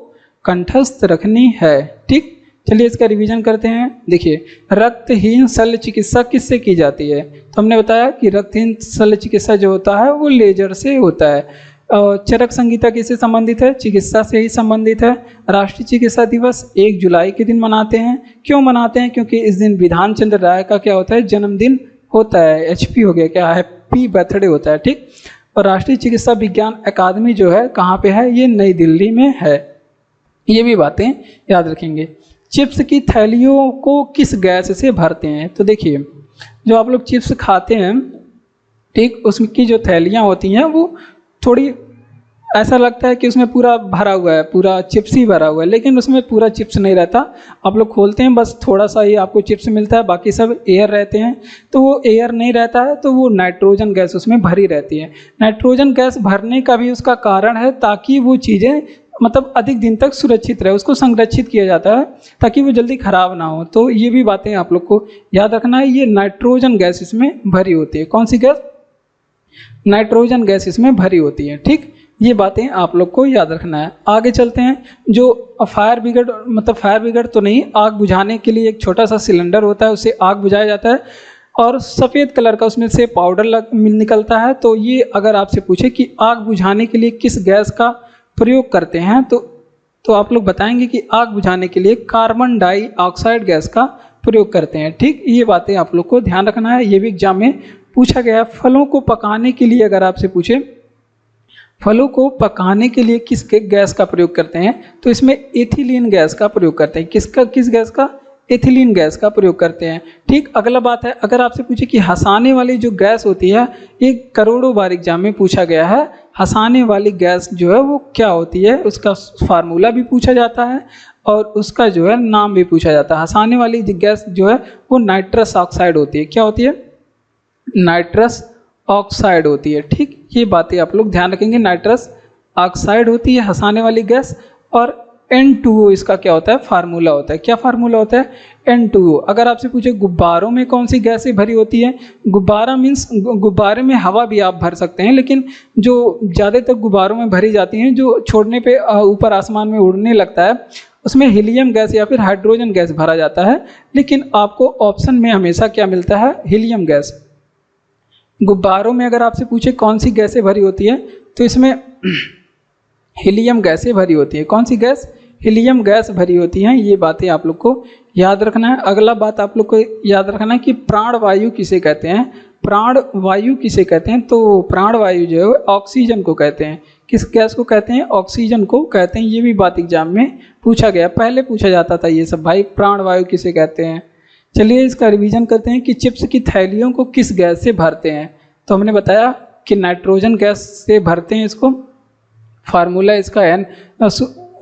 कंठस्थ रखनी है। ठीक, चलिए इसका रिवीजन करते हैं। देखिए, रक्तहीन शल्य चिकित्सा किससे की जाती है? तो हमने बताया कि रक्तहीन शल्य चिकित्सा जो होता है वो लेजर से होता है। चरक संहिता किससे संबंधित है? चिकित्सा से ही संबंधित है। राष्ट्रीय चिकित्सा दिवस 1 जुलाई के दिन मनाते हैं। क्यों मनाते हैं? क्योंकि इस दिन विधान चंद्र राय का क्या होता है? जन्मदिन होता है। HP हो गया, क्या हैप्पी बर्थडे होता है। ठीक, और राष्ट्रीय चिकित्सा विज्ञान अकादमी जो है कहाँ पे है? ये नई दिल्ली में है। ये भी बातें याद रखेंगे। चिप्स की थैलियों को किस गैस से भरते हैं? तो देखिए, जो आप लोग चिप्स खाते हैं, ठीक, उसकी जो थैलियाँ होती हैं वो थोड़ी ऐसा लगता है कि उसमें पूरा भरा हुआ है, पूरा चिप्स ही भरा हुआ है, लेकिन उसमें पूरा चिप्स नहीं रहता। आप लोग खोलते हैं बस थोड़ा सा ही आपको चिप्स मिलता है, बाकी सब एयर रहते हैं। तो वो एयर नहीं रहता है, तो वो नाइट्रोजन गैस उसमें भरी रहती है। नाइट्रोजन गैस भरने का भी उसका कारण है ताकि वो चीज़ें मतलब अधिक दिन तक सुरक्षित रहे, उसको संरक्षित किया जाता है ताकि वो जल्दी खराब ना हो। तो ये भी बातें आप लोग को याद रखना है। ये नाइट्रोजन गैस इसमें भरी होती है। कौन सी गैस? नाइट्रोजन गैस इसमें भरी होती है। ठीक, ये बातें आप लोग को याद रखना है। आगे चलते हैं। जो फायर ब्रिगेड तो नहीं, आग बुझाने के लिए एक छोटा सा सिलेंडर होता है, उससे आग बुझाया जाता है और सफ़ेद कलर का उसमें से पाउडर निकलता है। तो ये अगर आपसे पूछे कि आग बुझाने के लिए किस गैस का प्रयोग करते हैं, तो आप लोग बताएंगे कि आग बुझाने के लिए कार्बन डाइऑक्साइड गैस का प्रयोग करते हैं। ठीक, ये बातें आप लोग को ध्यान रखना है। ये भी एग्जाम में पूछा गया है। फलों को पकाने के लिए अगर आपसे पूछे फलों को पकाने के लिए किस गैस का प्रयोग करते हैं, तो इसमें एथिलीन गैस का प्रयोग करते हैं। किस गैस का? एथिलीन गैस का प्रयोग करते हैं। ठीक, अगला बात है, अगर आपसे पूछे कि हंसाने वाली जो गैस होती है, ये करोड़ों बार एग्जाम में पूछा गया है। हंसाने वाली गैस जो है वो क्या होती है, उसका फार्मूला भी पूछा जाता है और उसका जो है नाम भी पूछा जाता है। हंसाने वाली गैस जो है वो नाइट्रस ऑक्साइड होती है। क्या होती है? नाइट्रस ऑक्साइड होती है। ठीक, ये बातें आप लोग ध्यान रखेंगे। नाइट्रस ऑक्साइड होती है हंसाने वाली गैस। और N2O इसका क्या होता है? फार्मूला होता है। क्या फार्मूला होता है? N2O। अगर आपसे पूछे गुब्बारों में कौन सी गैसें भरी होती है, गुब्बारा मीन्स गुब्बारे में हवा भी आप भर सकते हैं, लेकिन जो ज़्यादातर गुब्बारों में भरी जाती हैं, जो छोड़ने पे ऊपर आसमान में उड़ने लगता है, उसमें हीलियम गैस या फिर हाइड्रोजन गैस भरा जाता है। लेकिन आपको ऑप्शन में हमेशा क्या मिलता है? Helium gas. गुब्बारों में अगर आपसे पूछे कौन सी गैसें भरी होती है, तो इसमें हीलियम गैसें भरी होती है। कौन सी गैस? हीलियम गैस भरी होती हैं। ये बातें आप लोग को याद रखना है। अगला बात आप लोग को याद रखना है कि प्राणवायु किसे कहते हैं। प्राणवायु किसे कहते हैं? तो प्राणवायु जो है ऑक्सीजन को कहते हैं। किस गैस को कहते हैं? ऑक्सीजन को कहते हैं। ये भी बात एग्जाम में पूछा गया, पहले पूछा जाता था ये सब भाई, प्राणवायु किसे कहते हैं। चलिए इसका रिवीजन करते हैं कि चिप्स की थैलियों को किस गैस से भरते हैं। तो हमने बताया कि नाइट्रोजन गैस से भरते हैं इसको। फार्मूला इसका N,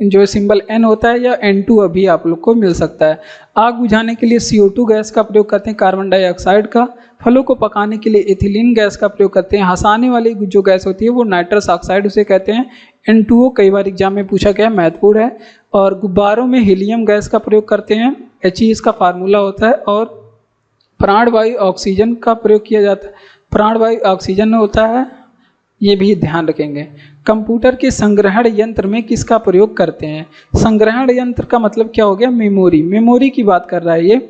जो सिंबल N होता है, या N2 अभी आप लोग को मिल सकता है। आग बुझाने के लिए CO2 गैस का प्रयोग करते हैं, कार्बन डाइऑक्साइड का। फलों को पकाने के लिए एथिलीन गैस का प्रयोग करते हैं। हंसाने वाली जो गैस होती है वो नाइट्रस ऑक्साइड उसे कहते हैं। N2O कई बार एग्जाम में पूछा गया, महत्वपूर्ण है। और गुब्बारों में हीलियम गैस का प्रयोग करते हैं, He इसका फार्मूला होता है। और प्राणवायु ऑक्सीजन का प्रयोग किया जाता है, प्राणवायु ऑक्सीजन में होता है, ये भी ध्यान रखेंगे। कंप्यूटर के संग्रहण यंत्र में किसका प्रयोग करते हैं? संग्रहण यंत्र का मतलब क्या हो गया? मेमोरी। मेमोरी की बात कर रहा है ये।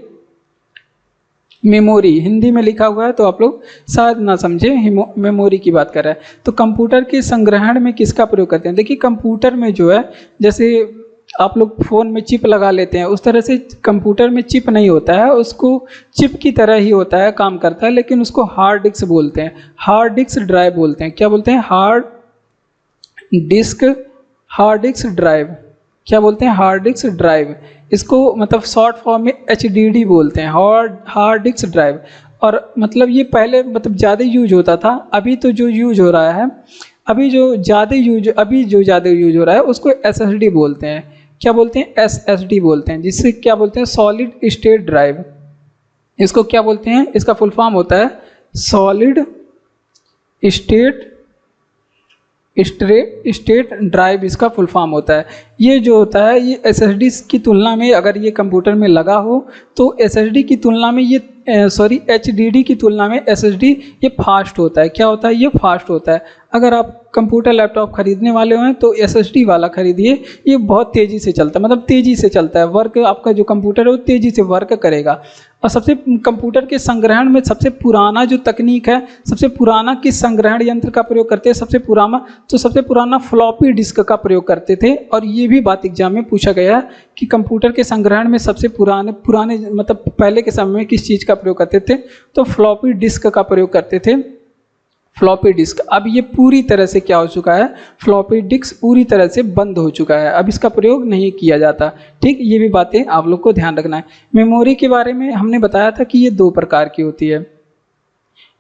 मेमोरी हिंदी में लिखा हुआ है तो आप लोग शायद ना समझे, मेमोरी की बात कर रहा है। तो कंप्यूटर के संग्रहण में किसका प्रयोग करते हैं? देखिए कंप्यूटर में जो है, जैसे आप लोग फ़ोन में चिप लगा लेते हैं, उस तरह से कंप्यूटर में चिप नहीं होता है, उसको चिप की तरह ही होता है, काम करता है, लेकिन उसको हार्ड डिस्क बोलते हैं, हार्ड डिस्क ड्राइव बोलते हैं। क्या बोलते हैं? Hard disk drive. क्या बोलते हैं? Hard disk drive. इसको मतलब शॉर्ट फॉर्म में HDD बोलते हैं, हार्ड डिस्क ड्राइव। और मतलब ये पहले मतलब ज़्यादा यूज होता था, अभी तो जो यूज हो रहा है, अभी जो ज़्यादा यूज हो रहा है उसको SSD बोलते हैं। क्या बोलते हैं? SSD बोलते हैं, जिससे क्या बोलते हैं? Solid state drive. इसको क्या बोलते हैं? इसका फुल फॉर्म होता है सॉलिड स्टेट ड्राइव, इसका फुल फॉर्म होता है। ये जो होता है ये SSD की तुलना में, अगर ये कंप्यूटर में लगा हो तो SSD की तुलना में ये HDD की तुलना में SSD ये फास्ट होता है। क्या होता है? ये फास्ट होता है। अगर आप कंप्यूटर लैपटॉप खरीदने वाले हैं तो SSD वाला खरीदिए, ये बहुत तेज़ी से चलता है, मतलब तेज़ी से चलता है, वर्क आपका जो कंप्यूटर है वो तेज़ी से वर्क करेगा। और सबसे कंप्यूटर के संग्रहण में सबसे पुराना जो तकनीक है, सबसे पुराना किस संग्रहण यंत्र का प्रयोग करते हैं? सबसे पुराना फ्लॉपी डिस्क का प्रयोग करते थे। और ये भी बात एग्जाम में पूछा गया है कि कंप्यूटर के संग्रहण में सबसे पुराने मतलब पहले के समय में किस चीज़ का प्रयोग करते थे? तो फ्लॉपी डिस्क का प्रयोग करते थे, फ्लॉपी डिस्क। अब ये पूरी तरह से क्या हो चुका है? फ्लॉपी डिस्क पूरी तरह से बंद हो चुका है, अब इसका प्रयोग नहीं किया जाता। ठीक, ये भी बातें आप लोग को ध्यान रखना है। मेमोरी के बारे में हमने बताया था कि ये 2 प्रकार की होती है।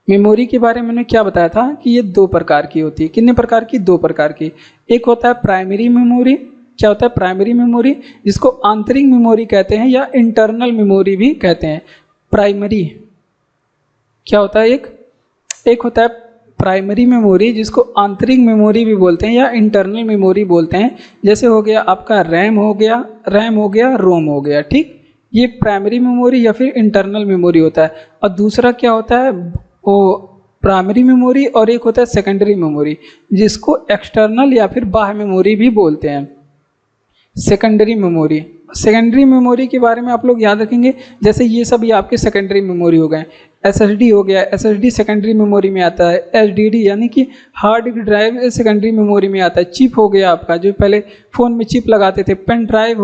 मेमोरी के बारे में मैंने क्या बताया था कि ये 2 प्रकार की होती है। कितने प्रकार की? 2 प्रकार की। एक होता है प्राइमरी मेमोरी। क्या होता है? प्राइमरी मेमोरी, जिसको आंतरिक मेमोरी कहते हैं या इंटरनल मेमोरी भी कहते हैं। प्राइमरी क्या होता है? एक होता है प्राइमरी मेमोरी, जिसको आंतरिक मेमोरी भी बोलते हैं या इंटरनल मेमोरी बोलते हैं। जैसे हो गया आपका रैम हो गया, रोम हो गया। ठीक, ये प्राइमरी मेमोरी या फिर इंटरनल मेमोरी होता है। और दूसरा क्या होता है? वो प्राइमरी मेमोरी, और एक होता है सेकेंडरी मेमोरी, जिसको एक्सटर्नल या फिर बाह्य मेमोरी भी बोलते हैं। सेकेंडरी मेमोरी के बारे में आप लोग याद रखेंगे, जैसे ये सब आपके सेकेंडरी मेमोरी हो गए। SSD हो गया, SSD सेकेंडरी मेमोरी में आता है। HDD यानी कि hard disk drive secondary memory में आता है। चिप हो गया आपका, जो पहले फ़ोन में चिप लगाते थे। पेन ड्राइव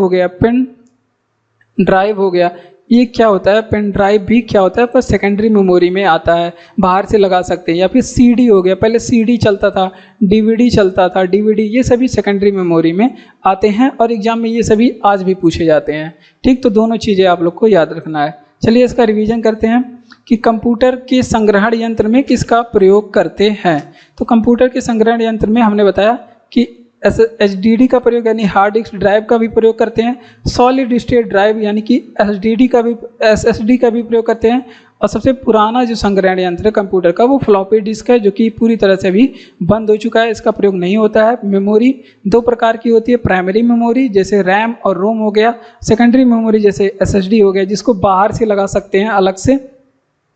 हो गया, ये क्या होता है? पेन ड्राइव भी क्या होता है? पर सेकेंडरी मेमोरी में आता है, बाहर से लगा सकते हैं। या फिर CD हो गया, पहले CD चलता था, DVD चलता था, DVD, ये सभी सेकेंडरी मेमोरी में आते हैं और एग्जाम में ये सभी आज भी पूछे जाते हैं। ठीक, तो दोनों चीज़ें आप लोग को याद रखना है। चलिए इसका रिवीजन करते हैं कि कंप्यूटर के संग्रहण यंत्र में किसका प्रयोग करते हैं। तो कंप्यूटर के संग्रहण यंत्र में हमने बताया कि HDD का प्रयोग यानी हार्ड डिस्क ड्राइव का भी प्रयोग करते हैं। सॉलिड स्टेट ड्राइव यानी कि SSD का भी प्रयोग करते हैं। और सबसे पुराना जो संग्रहण यंत्र है कंप्यूटर का वो फ्लॉपी डिस्क है, जो कि पूरी तरह से भी बंद हो चुका है, इसका प्रयोग नहीं होता है। मेमोरी 2 प्रकार की होती है, प्राइमरी मेमोरी जैसे रैम और रोम हो गया, सेकेंडरी मेमोरी जैसे SSD हो गया, जिसको बाहर से लगा सकते हैं, अलग से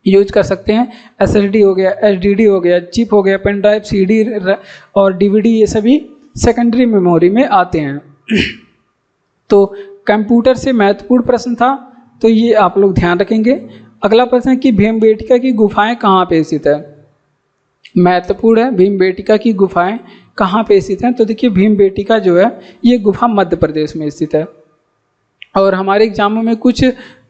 यूज कर सकते हैं। SSD हो गया, HDD हो गया, चिप हो गया, पेन ड्राइव, CD और DVD, ये सभी सेकेंडरी मेमोरी में आते हैं। तो कंप्यूटर से महत्वपूर्ण प्रश्न था, तो ये आप लोग ध्यान रखेंगे। अगला प्रश्न है कि भीमबेटका की गुफाएं कहाँ पे स्थित है। महत्वपूर्ण है। भीमबेटका की गुफाएं कहाँ पे स्थित हैं? तो देखिए भीमबेटका जो है ये गुफा मध्य प्रदेश में स्थित है। और हमारे एग्जामों में कुछ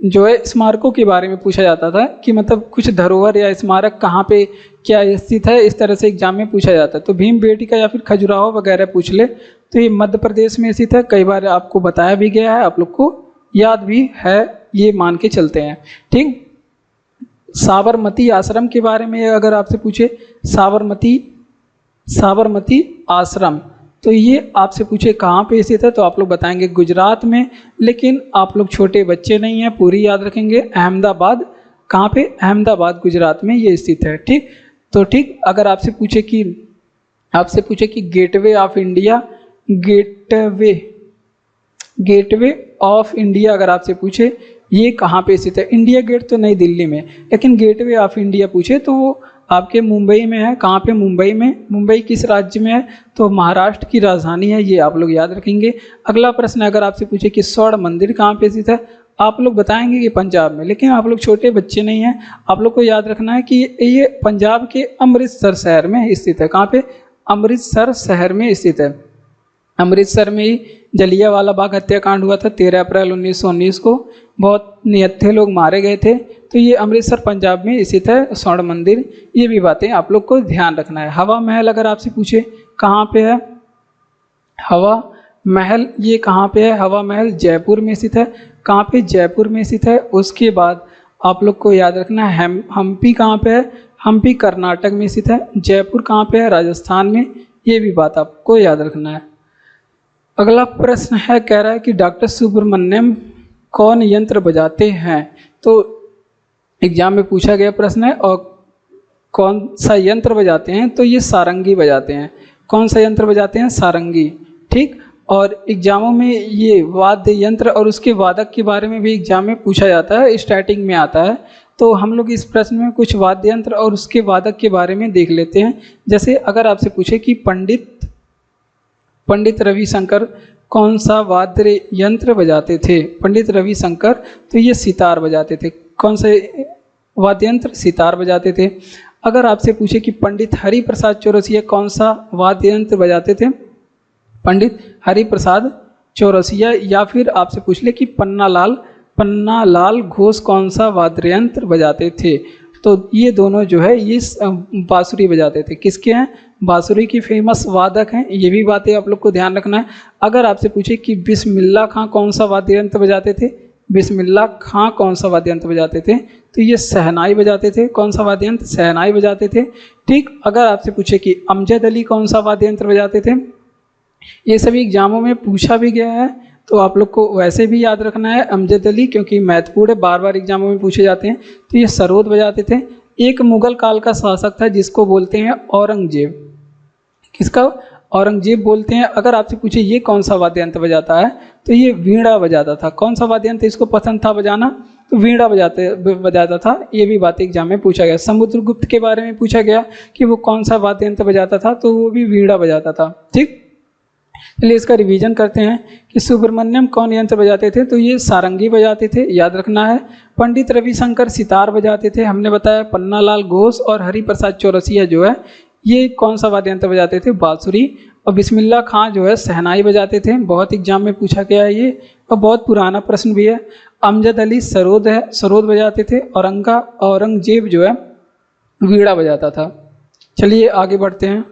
जो है स्मारकों के बारे में पूछा जाता था कि मतलब कुछ धरोहर या स्मारक कहाँ पे क्या स्थित है, इस तरह से एग्जाम में पूछा जाता है। तो भीमबेटका या फिर खजुराहो वगैरह पूछ ले तो ये मध्य प्रदेश में स्थित है। कई बार आपको बताया भी गया है, आप लोग को याद भी है, ये मान के चलते हैं। ठीक, साबरमती आश्रम के बारे में अगर आपसे पूछे, साबरमती आश्रम, तो ये आपसे पूछे कहाँ पे स्थित है, तो आप लोग बताएंगे गुजरात में। लेकिन आप लोग छोटे बच्चे नहीं हैं, पूरी याद रखेंगे। अहमदाबाद, कहाँ पे? अहमदाबाद गुजरात में ये स्थित है। ठीक, तो ठीक, अगर आपसे पूछे कि gateway of India, gateway of India अगर आपसे पूछे ये कहाँ पे स्थित है? इंडिया गेट तो नई दिल्ली में, लेकिन गेटवे ऑफ इंडिया पूछे तो वो आपके मुंबई में है। कहाँ पे? मुंबई में। मुंबई किस राज्य में है? तो महाराष्ट्र की राजधानी है, ये आप लोग याद रखेंगे। अगला प्रश्न अगर आपसे पूछे कि स्वर्ण मंदिर कहाँ पे स्थित है, आप लोग बताएंगे कि पंजाब में, लेकिन आप लोग छोटे बच्चे नहीं हैं, आप लोग को याद रखना है कि ये पंजाब के अमृतसर शहर में स्थित है। कहाँ पे? अमृतसर शहर में स्थित है। अमृतसर में ही जलियांवाला बाग हत्याकांड हुआ था 13 अप्रैल 1919 को, बहुत निहत्थे लोग मारे गए थे। तो ये अमृतसर पंजाब में स्थित है स्वर्ण मंदिर। ये भी बातें आप लोग को ध्यान रखना है। हवा महल अगर आपसे पूछे कहाँ पे है, हवा महल ये कहाँ पे है? हवा महल जयपुर में स्थित है। कहाँ पे? जयपुर में स्थित है। उसके बाद आप लोग को याद रखना है हम्पी कहाँ पे है? हम्पी कर्नाटक में स्थित है। जयपुर कहाँ पे है? राजस्थान में। ये भी बात आपको याद रखना है। अगला प्रश्न है, कह रहा है कि डॉक्टर सुब्रमण्यम कौन यंत्र बजाते हैं? तो एग्जाम में पूछा गया प्रश्न है, और कौन सा यंत्र बजाते हैं? तो ये सारंगी बजाते हैं। कौन सा यंत्र बजाते हैं? सारंगी। ठीक, और एग्जामों में ये वाद्य यंत्र और उसके वादक के बारे में भी एग्जाम में पूछा जाता है, स्टार्टिंग में आता है। तो हम लोग इस प्रश्न में कुछ वाद्य यंत्र और उसके वादक के बारे में देख लेते हैं। जैसे अगर आपसे पूछे कि पंडित रविशंकर कौन सा वाद्य यंत्र बजाते थे? पंडित रविशंकर तो ये सितार बजाते थे। कौन से वाद्य यंत्र? सितार बजाते थे। अगर आपसे पूछे कि पंडित हरिप्रसाद चौरसिया कौन सा वाद्य यंत्र बजाते थे? पंडित हरिप्रसाद चौरसिया। या फिर आपसे पूछ ले कि पन्नालाल घोष कौन सा वाद्य यंत्र बजाते थे? तो ये दोनों जो है ये बांसुरी बजाते थे। किसके हैं? बांसुरी की फेमस वादक हैं। ये भी बातें आप लोग को ध्यान रखना है। अगर आपसे पूछे कि बिस्मिल्लाह खां कौन सा वाद्य यंत्र बजाते थे? बिस्मिल्लाह खां कौन सा वाद्य यंत्र बजाते थे? तो ये शहनाई बजाते थे। कौन सा वाद्य यंत्र? शहनाई बजाते थे। ठीक, अगर आपसे पूछे कि अमजद अली कौन सा वाद्य यंत्र बजाते थे? ये सभी एग्जामों में पूछा भी गया है, तो आप लोग को वैसे भी याद रखना है अमजद अली, क्योंकि महत्वपूर्ण है, बार बार एग्जामों में पूछे जाते हैं। तो ये सरोद बजाते थे। एक मुगल काल का शासक था जिसको बोलते हैं औरंगजेब। किसका? औरंगजेब बोलते हैं। अगर आपसे पूछे ये कौन सा वाद्य यंत्र बजाता है, तो ये वीणा बजाता था। कौन सा वाद्य यंत्र इसको पसंद था बजाना? तो वीणा बजाता था। ये भी बात एग्जाम में पूछा गया। समुद्रगुप्त के बारे में पूछा गया कि वो कौन सा वाद्य यंत्र बजाता था, तो वो भी वीणा बजाता था। ठीक, चलिए इसका रिवीजन करते हैं कि सुब्रमण्यम कौन यंत्र बजाते थे? तो ये सारंगी बजाते थे, याद रखना है। पंडित रविशंकर सितार बजाते थे, हमने बताया। पन्नालाल घोष और हरिप्रसाद चौरसिया जो है ये कौन सा वाद्य यंत्र बजाते थे? बांसुरी। और बिस्मिल्लाह खां जो है शहनाई बजाते थे। बहुत एग्जाम में पूछा गया है ये, और बहुत पुराना प्रश्न भी है। अमजद अली सरोद बजाते थे। औरंगजेब जो है वीणा बजाता था। चलिए आगे बढ़ते हैं।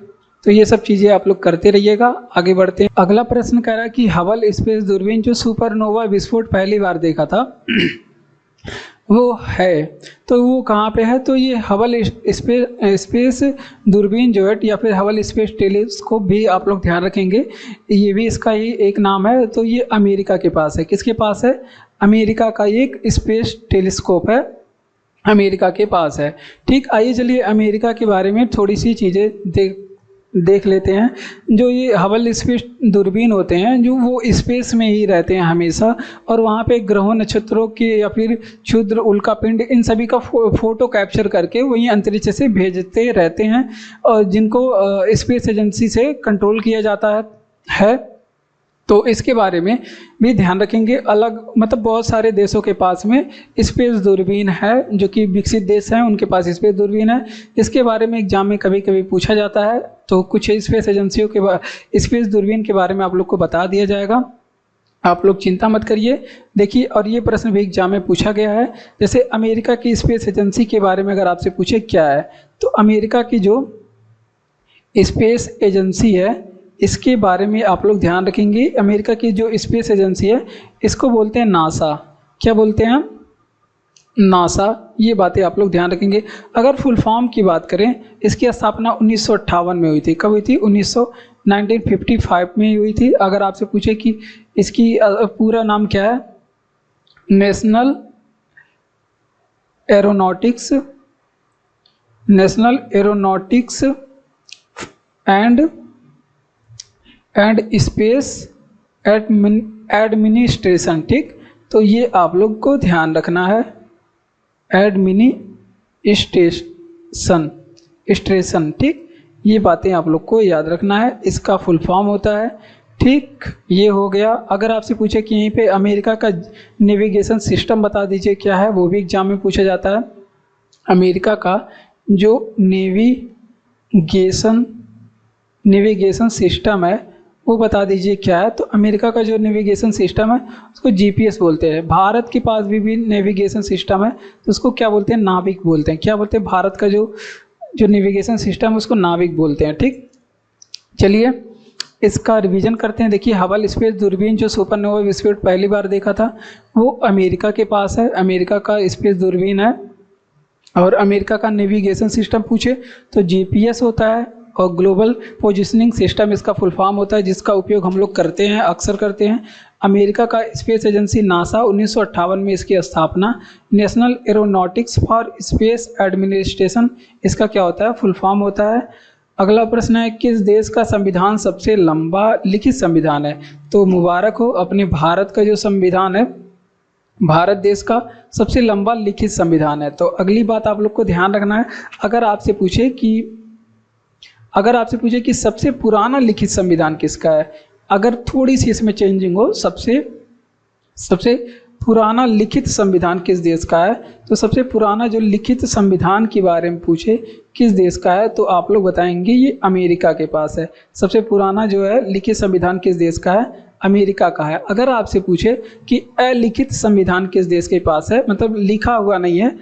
तो ये सब चीज़ें आप लोग करते रहिएगा। आगे बढ़ते हैं। अगला प्रश्न कह रहा है कि हबल स्पेस दूरबीन जो सुपरनोवा विस्फोट पहली बार देखा था वो है, तो वो कहाँ पे है? तो ये हबल स्पेस दूरबीन जो है, या फिर हबल स्पेस टेलीस्कोप भी आप लोग ध्यान रखेंगे, ये भी इसका ही एक नाम है। तो ये अमेरिका के पास है। किसके पास है? अमेरिका का एक स्पेस टेलीस्कोप है, अमेरिका के पास है। ठीक, आइए चलिए अमेरिका के बारे में थोड़ी सी चीज़ें देख लेते हैं। जो ये हबल स्पेस दूरबीन होते हैं जो वो स्पेस में ही रहते हैं हमेशा, और वहाँ पे ग्रहों नक्षत्रों के या फिर क्षुद्र उल्कापिंड इन सभी का फ़ोटो कैप्चर करके वही अंतरिक्ष से भेजते रहते हैं, और जिनको स्पेस एजेंसी से कंट्रोल किया जाता है। तो इसके बारे में भी ध्यान रखेंगे। अलग मतलब बहुत सारे देशों के पास में स्पेस दूरबीन है, जो कि विकसित देश हैं उनके पास स्पेस दूरबीन है। इसके बारे में एग्जाम में कभी कभी पूछा जाता है, तो कुछ स्पेस एजेंसियों के स्पेस दूरबीन के बारे में आप लोग को बता दिया जाएगा, आप लोग चिंता मत करिए। देखिए, और ये प्रश्न भी एग्जाम में पूछा गया है। जैसे अमेरिका की स्पेस एजेंसी के बारे में अगर आपसे पूछे क्या है, तो अमेरिका की जो स्पेस एजेंसी है इसके बारे में आप लोग ध्यान रखेंगे। अमेरिका की जो स्पेस एजेंसी है इसको बोलते हैं नासा। क्या बोलते हैं? नासा। ये बातें आप लोग ध्यान रखेंगे। अगर फुल फॉर्म की बात करें, इसकी स्थापना 1958 में हुई थी। कब हुई थी? 1955 में हुई थी। अगर आपसे पूछे कि इसकी पूरा नाम क्या है, national aeronautics and space administration, ठीक। तो ये आप लोग को ध्यान रखना है, एडमिनिस्ट्रेशन, ठीक। ये बातें आप लोग को याद रखना है, इसका फुल फॉर्म होता है, ठीक। ये हो गया। अगर आपसे पूछे कि यहीं पे अमेरिका का नेविगेशन सिस्टम बता दीजिए क्या है, वो भी एग्जाम में पूछा जाता है। अमेरिका का जो नेविगेशन सिस्टम है वो बता दीजिए क्या है। तो अमेरिका का जो नेविगेशन सिस्टम है उसको जीपीएस बोलते हैं। भारत के पास भी नेविगेशन सिस्टम है, तो उसको क्या बोलते हैं? नाविक बोलते हैं। क्या बोलते हैं? भारत का जो नेविगेशन सिस्टम है उसको नाविक बोलते हैं, ठीक। चलिए इसका रिवीजन करते हैं। देखिए, हबल स्पेस दूरबीन जो सुपरनोवा विस्फोट पहली बार देखा था वो अमेरिका के पास है, अमेरिका का स्पेस दूरबीन है। और अमेरिका का नेविगेशन सिस्टम पूछे तो जीपीएस होता है, और ग्लोबल पोजिशनिंग सिस्टम इसका फुल फॉर्म होता है, जिसका उपयोग हम लोग करते हैं, अक्सर करते हैं। अमेरिका का स्पेस एजेंसी नासा, 1958 में इसकी स्थापना। National aeronautics for space administration, इसका क्या होता है? फुल फॉर्म होता है। अगला प्रश्न है, किस देश का संविधान सबसे लंबा लिखित संविधान है? तो मुबारक हो, अपने भारत का जो संविधान है, भारत देश का सबसे लंबा लिखित संविधान है। तो अगली बात आप लोग को ध्यान रखना है, अगर आपसे पूछे कि सबसे पुराना लिखित संविधान किसका है, अगर थोड़ी सी इसमें चेंजिंग हो, सबसे पुराना लिखित संविधान किस देश का है, तो सबसे पुराना जो लिखित संविधान के बारे में पूछे किस देश का है, तो आप लोग बताएंगे ये अमेरिका के पास है। सबसे पुराना जो है लिखित संविधान किस देश का है? अमेरिका का है। अगर आपसे पूछे कि अलिखित संविधान किस देश के पास है, मतलब लिखा हुआ नहीं है,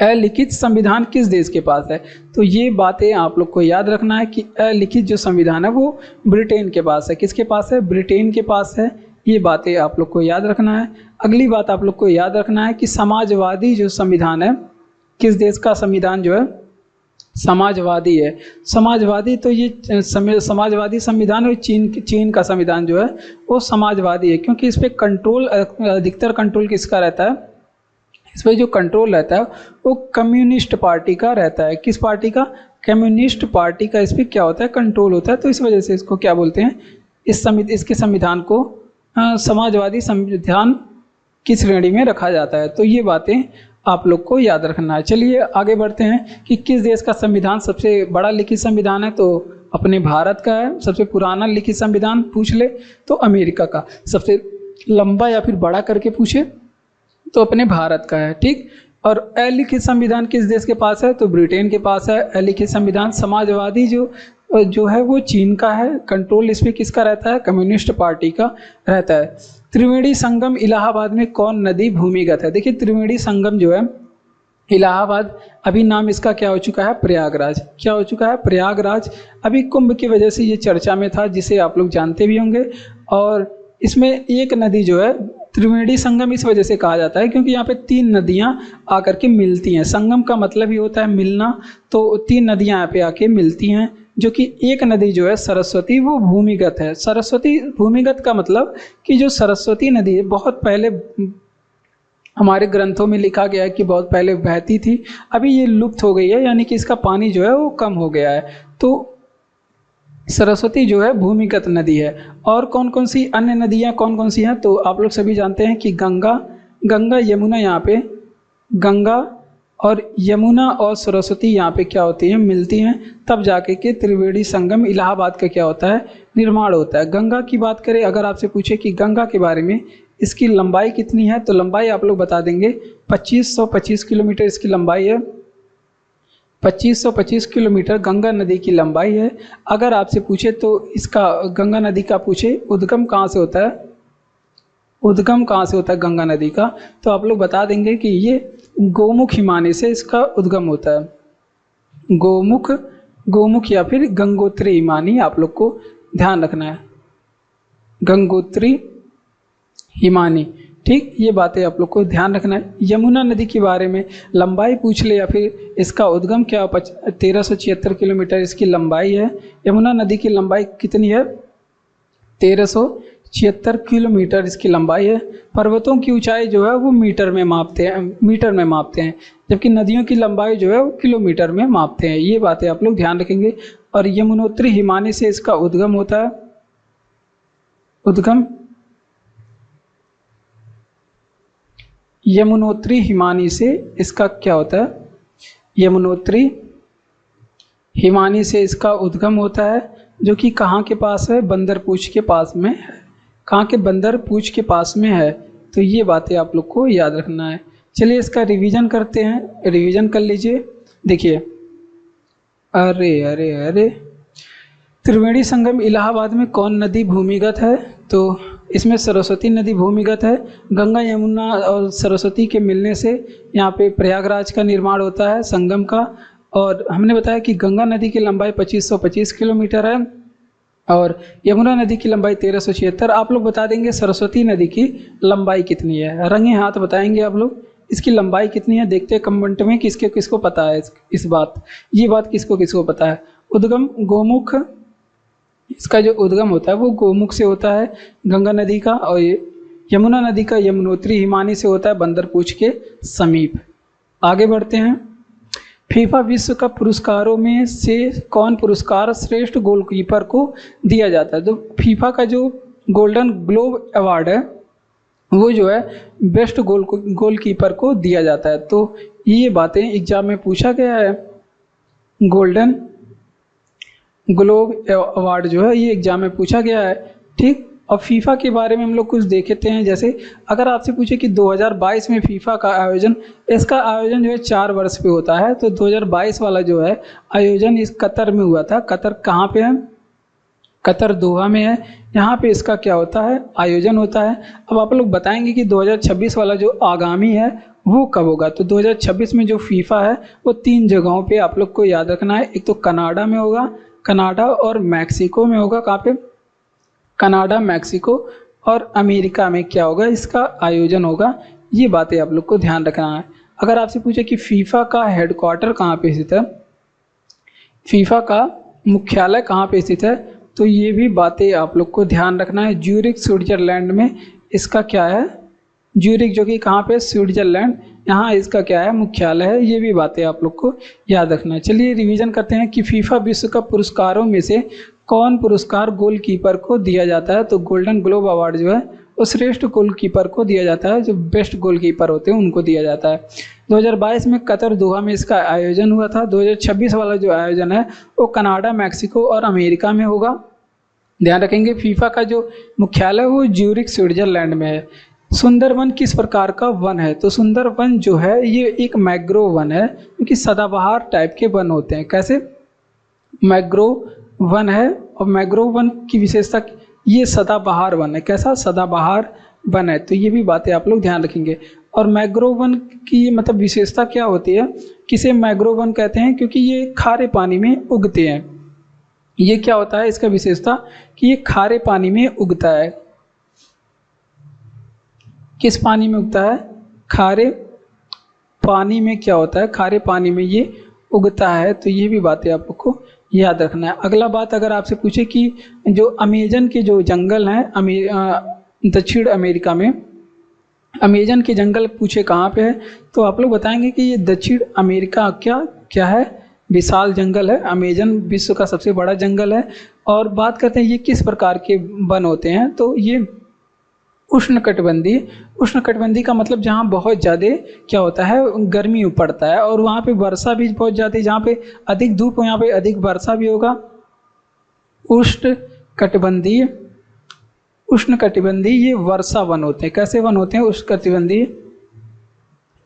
अलिखित संविधान किस देश के पास है, तो ये बातें आप लोग को याद रखना है कि अलिखित जो संविधान है वो ब्रिटेन के पास है। किसके पास है? ब्रिटेन के पास है। ये बातें आप लोग को याद रखना है। अगली बात आप लोग को याद रखना है कि समाजवादी जो संविधान है, किस देश का संविधान जो है समाजवादी है। समाजवादी, तो ये समाजवादी संविधान है, चीन का संविधान जो है वो समाजवादी है, क्योंकि इस पर कंट्रोल, अधिकतर कंट्रोल किसका रहता है? इस पर जो कंट्रोल रहता है वो कम्युनिस्ट पार्टी का रहता है। किस पार्टी का? कम्युनिस्ट पार्टी का इस पर क्या होता है? कंट्रोल होता है। तो इस वजह से इसको क्या बोलते हैं? इसके संविधान को समाजवादी संविधान की श्रेणी में रखा जाता है। तो ये बातें आप लोग को याद रखना है। चलिए आगे बढ़ते हैं कि किस देश का संविधान सबसे बड़ा लिखित संविधान है, तो अपने भारत का है। सबसे पुराना लिखित संविधान पूछ ले तो अमेरिका का, सबसे लंबा या फिर बड़ा करके पूछे तो अपने भारत का है, ठीक। और अलिखित संविधान किस देश के पास है, तो ब्रिटेन के पास है अलिखित संविधान। समाजवादी जो है वो चीन का है, कंट्रोल इस पर किसका रहता है? कम्युनिस्ट पार्टी का रहता है। त्रिवेणी संगम इलाहाबाद में कौन नदी भूमिगत है? देखिए, त्रिवेणी संगम जो है इलाहाबाद, अभी नाम इसका क्या हो चुका है? प्रयागराज। क्या हो चुका है? प्रयागराज। अभी कुंभ की वजह से ये चर्चा में था, जिसे आप लोग जानते भी होंगे। और इसमें एक नदी जो है, त्रिवेणी संगम इस वजह से कहा जाता है क्योंकि यहाँ पे 3 नदियाँ आकर के मिलती हैं। संगम का मतलब ही होता है मिलना, तो 3 नदियाँ यहाँ पे आके मिलती हैं, जो कि एक नदी जो है सरस्वती, वो भूमिगत है। सरस्वती भूमिगत का मतलब कि जो सरस्वती नदी है बहुत पहले हमारे ग्रंथों में लिखा गया है कि बहुत पहले बहती थी, अभी ये लुप्त हो गई है, यानी कि इसका पानी जो है वो कम हो गया है। तो सरस्वती जो है भूमिगत नदी है। और कौन कौन सी अन्य नदियाँ कौन कौन सी हैं, तो आप लोग सभी जानते हैं कि गंगा, यमुना, यहाँ पे गंगा, और यमुना और सरस्वती यहाँ पे क्या होती हैं, मिलती हैं, तब जाके के त्रिवेणी संगम इलाहाबाद का क्या होता है, निर्माण होता है। गंगा की बात करें, अगर आपसे पूछे कि गंगा के बारे में, इसकी लंबाई कितनी है, तो लंबाई आप लोग बता देंगे 2525 किलोमीटर इसकी लंबाई है। 2525 किलोमीटर गंगा नदी की लंबाई है। अगर आपसे पूछे तो इसका गंगा नदी का पूछे उद्गम कहाँ से होता है, उद्गम कहाँ से होता है गंगा नदी का, तो आप लोग बता देंगे कि ये गोमुख हिमानी से इसका उद्गम होता है। गोमुख या फिर गंगोत्री हिमानी आप लोग को ध्यान रखना है, गंगोत्री हिमानी। ठीक, ये बातें आप लोग को ध्यान रखना है। यमुना नदी के बारे में लंबाई पूछ ले या फिर इसका उद्गम क्या, 1376 किलोमीटर इसकी लंबाई है। यमुना नदी की लंबाई कितनी है, 1376 किलोमीटर इसकी लंबाई है। पर्वतों की ऊंचाई जो है वो मीटर में मापते हैं, जबकि नदियों की लंबाई जो है वो किलोमीटर में मापते हैं। ये बातें आप लोग ध्यान रखेंगे। और यमुनोत्री हिमानी से इसका उद्गम होता है, उद्गम यमुनोत्री हिमानी से इसका क्या होता है, यमुनोत्री हिमानी से इसका उद्गम होता है, जो कि कहाँ के पास है, बंदरपूछ के पास में है। कहाँ के, बंदरपूछ के पास में है। तो ये बातें आप लोग को याद रखना है। चलिए इसका रिवीजन करते हैं, रिवीजन कर लीजिए। देखिए, अरे अरे अरे त्रिवेणी संगम इलाहाबाद में कौन नदी भूमिगत है, तो इसमें सरस्वती नदी भूमिगत है। गंगा यमुना और सरस्वती के मिलने से यहाँ पे प्रयागराज का निर्माण होता है, संगम का। और हमने बताया कि गंगा नदी की लंबाई 2525 किलोमीटर है और यमुना नदी की लंबाई 1376। आप लोग बता देंगे सरस्वती नदी की लंबाई कितनी है, रंगे हाथ बताएंगे आप लोग इसकी लंबाई कितनी है। देखते हैं कमेंट में किसके किसको पता है इस बात, ये बात किसको किसको पता है। उद्गम गोमुख, इसका जो उद्गम होता है वो गोमुख से होता है गंगा नदी का, और यमुना नदी का यमुनोत्री हिमानी से होता है बंदरपूछ के समीप। आगे बढ़ते हैं। फीफा विश्व कप पुरस्कारों में से कौन पुरस्कार श्रेष्ठ गोलकीपर को दिया जाता है, तो फीफा का जो गोल्डन ग्लोब अवार्ड है वो जो है बेस्ट गोलकीपर को दिया जाता है। तो ये बातें एग्जाम में पूछा गया है। गोल्डन ग्लोब अवार्ड जो है ये एग्जाम में पूछा गया है। ठीक, और फीफा के बारे में हम लोग कुछ देखते हैं। जैसे अगर आपसे पूछे कि 2022 में फीफा का आयोजन, इसका आयोजन जो है 4 वर्ष पे होता है। तो 2022 वाला जो है आयोजन इस कतर में हुआ था। कतर कहाँ पे है, कतर दोहा में है। यहाँ पे इसका क्या होता है, आयोजन होता है। अब आप लोग बताएंगे कि 2026 वाला जो आगामी है वो कब होगा, तो 2026 में जो फीफा है वो 3 जगहों पे आप लोग को याद रखना है। एक तो कनाडा में होगा, कनाडा और मैक्सिको में होगा। कहाँ पे, कनाडा, मैक्सिको और अमेरिका में क्या होगा, इसका आयोजन होगा। ये बातें आप लोग को ध्यान रखना है। अगर आपसे पूछे कि फीफा का हेडक्वार्टर कहाँ पे स्थित है, फीफा का मुख्यालय कहाँ पे स्थित है, तो ये भी बातें आप लोग को ध्यान रखना है। ज्यूरिख स्विट्जरलैंड में इसका क्या है, ज्यूरिख जो कि कहाँ पे, स्विट्जरलैंड, यहाँ इसका क्या है, मुख्यालय है। ये भी बातें आप लोग को याद रखना है। चलिए रिवीजन करते हैं कि फीफा विश्व कप पुरस्कारों में से कौन पुरस्कार गोलकीपर को दिया जाता है, तो गोल्डन ग्लोब अवार्ड जो है वो श्रेष्ठ गोलकीपर को दिया जाता है, जो बेस्ट गोलकीपर होते हैं उनको दिया जाता है। 2022 में कतर दोहा में इसका आयोजन हुआ था। 2026 वाला जो आयोजन है वो कनाडा, मैक्सिको और अमेरिका में होगा। ध्यान रखेंगे फीफा का जो मुख्यालय वो ज्यूरिख स्विट्जरलैंड में है। सुंदरवन किस प्रकार का वन है, तो सुंदरवन जो है ये एक मैग्रोव वन है, क्योंकि सदाबहार टाइप के वन होते हैं। कैसे, मैग्रोव वन है, और मैग्रोव वन की विशेषता ये सदाबहार वन है। कैसा, सदाबहार वन है। तो ये भी बातें आप लोग ध्यान रखेंगे। और मैग्रोव वन की मतलब विशेषता क्या होती है, किसे मैग्रोव वन कहते हैं, क्योंकि ये खारे पानी में उगते हैं। ये क्या होता है इसका विशेषता कि ये खारे पानी में उगता है। किस पानी में उगता है, खारे पानी में क्या होता है, खारे पानी में ये उगता है। तो ये भी बातें आप लोग को याद रखना है। अगला बात, अगर आपसे पूछे कि जो अमेजन के जो जंगल हैं दक्षिण अमेरिका में, अमेजन के जंगल पूछे कहाँ पे है, तो आप लोग बताएंगे कि ये दक्षिण अमेरिका क्या है, विशाल जंगल है। अमेजन विश्व का सबसे बड़ा जंगल है। और बात करते हैं ये किस प्रकार के वन होते हैं, तो ये उष्णकटिबंधीय। उष्णकटिबंधीय का मतलब जहाँ बहुत ज़्यादा क्या होता है, गर्मी पड़ता है और वहाँ पे वर्षा भी बहुत ज़्यादा, जहाँ पे अधिक धूप हो यहाँ पे अधिक वर्षा भी होगा। उष्णकटिबंधीय, उष्णकटिबंधीय ये वर्षा वन होते हैं। कैसे वन होते हैं? उष्णकटिबंधीय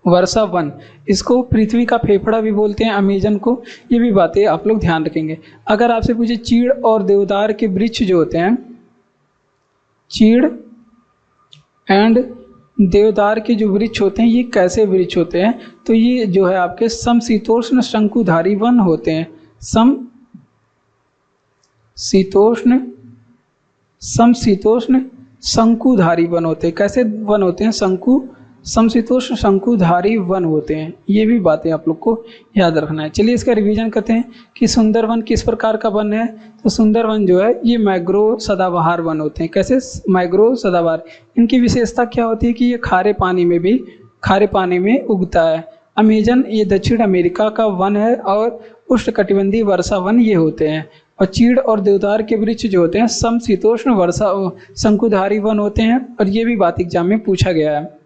वर्षा वन। इसको पृथ्वी का फेफड़ा भी बोलते हैं, अमेजन को। ये भी बातें आप लोग ध्यान रखेंगे। अगर आपसे पूछे चीड़ और देवदार के वृक्ष जो होते हैं, चीड़ एंड देवदार के जो वृक्ष होते हैं ये कैसे वृक्ष होते हैं? तो ये जो है आपके समशीतोष्ण शंकुधारी वन होते हैं। समशीतोष्ण शंकुधारी वन होते हैं। कैसे वन होते हैं? समशीतोष्ण शंकुधारी वन होते हैं। ये भी बातें आप लोग को याद रखना है। चलिए इसका रिवीजन करते हैं कि सुंदरवन किस प्रकार का वन है। तो सुंदरवन जो है ये मैंग्रोव सदाबहार वन होते हैं। कैसे? मैंग्रोव सदाबहार। इनकी विशेषता क्या होती है कि ये खारे पानी में उगता है। अमेजन ये दक्षिण अमेरिका का वन है और उष्णकटिबंधीय वर्षा वन ये होते हैं। और चीड़ और देवदार के वृक्ष जो होते हैं समशीतोष्ण वर्षा शंकुधारी वन होते हैं। और ये भी बात एग्जाम में पूछा गया है।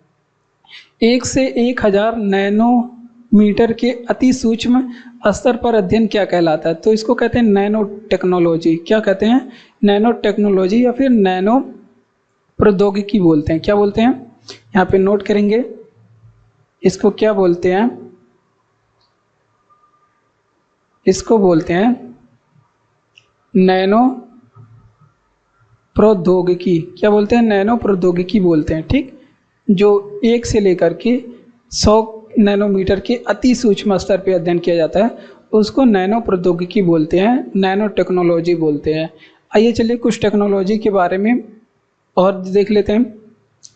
1 से 1000 नैनोमीटर के अति सूक्ष्म स्तर पर अध्ययन क्या कहलाता है? तो इसको कहते हैं नैनो टेक्नोलॉजी। क्या कहते हैं? नैनो टेक्नोलॉजी या फिर नैनो प्रौद्योगिकी बोलते हैं। क्या बोलते हैं? यहाँ पे नोट करेंगे। इसको क्या बोलते हैं? इसको बोलते हैं नैनो प्रौद्योगिकी। क्या बोलते हैं? नैनो प्रौद्योगिकी बोलते हैं। ठीक, जो 1 से लेकर के 100 नैनोमीटर के अति सूक्ष्म स्तर पर अध्ययन किया जाता है उसको नैनो प्रौद्योगिकी बोलते हैं, नैनो टेक्नोलॉजी बोलते हैं। आइए चलिए कुछ टेक्नोलॉजी के बारे में और देख लेते हैं।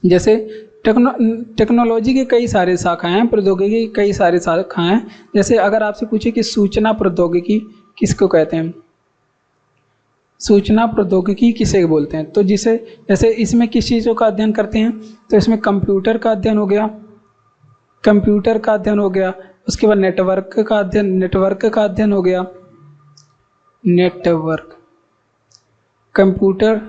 जैसे टेक्नोलॉजी के कई सारे शाखाएं हैं, प्रौद्योगिकी की कई सारे शाखाएं हैं। जैसे अगर आपसे पूछे कि सूचना प्रौद्योगिकी किसको कहते हैं, सूचना प्रौद्योगिकी किसे बोलते हैं, तो जैसे इसमें किस चीज़ों का अध्ययन करते हैं, तो इसमें कंप्यूटर का अध्ययन हो गया, उसके बाद नेटवर्क का अध्ययन हो गया, कंप्यूटर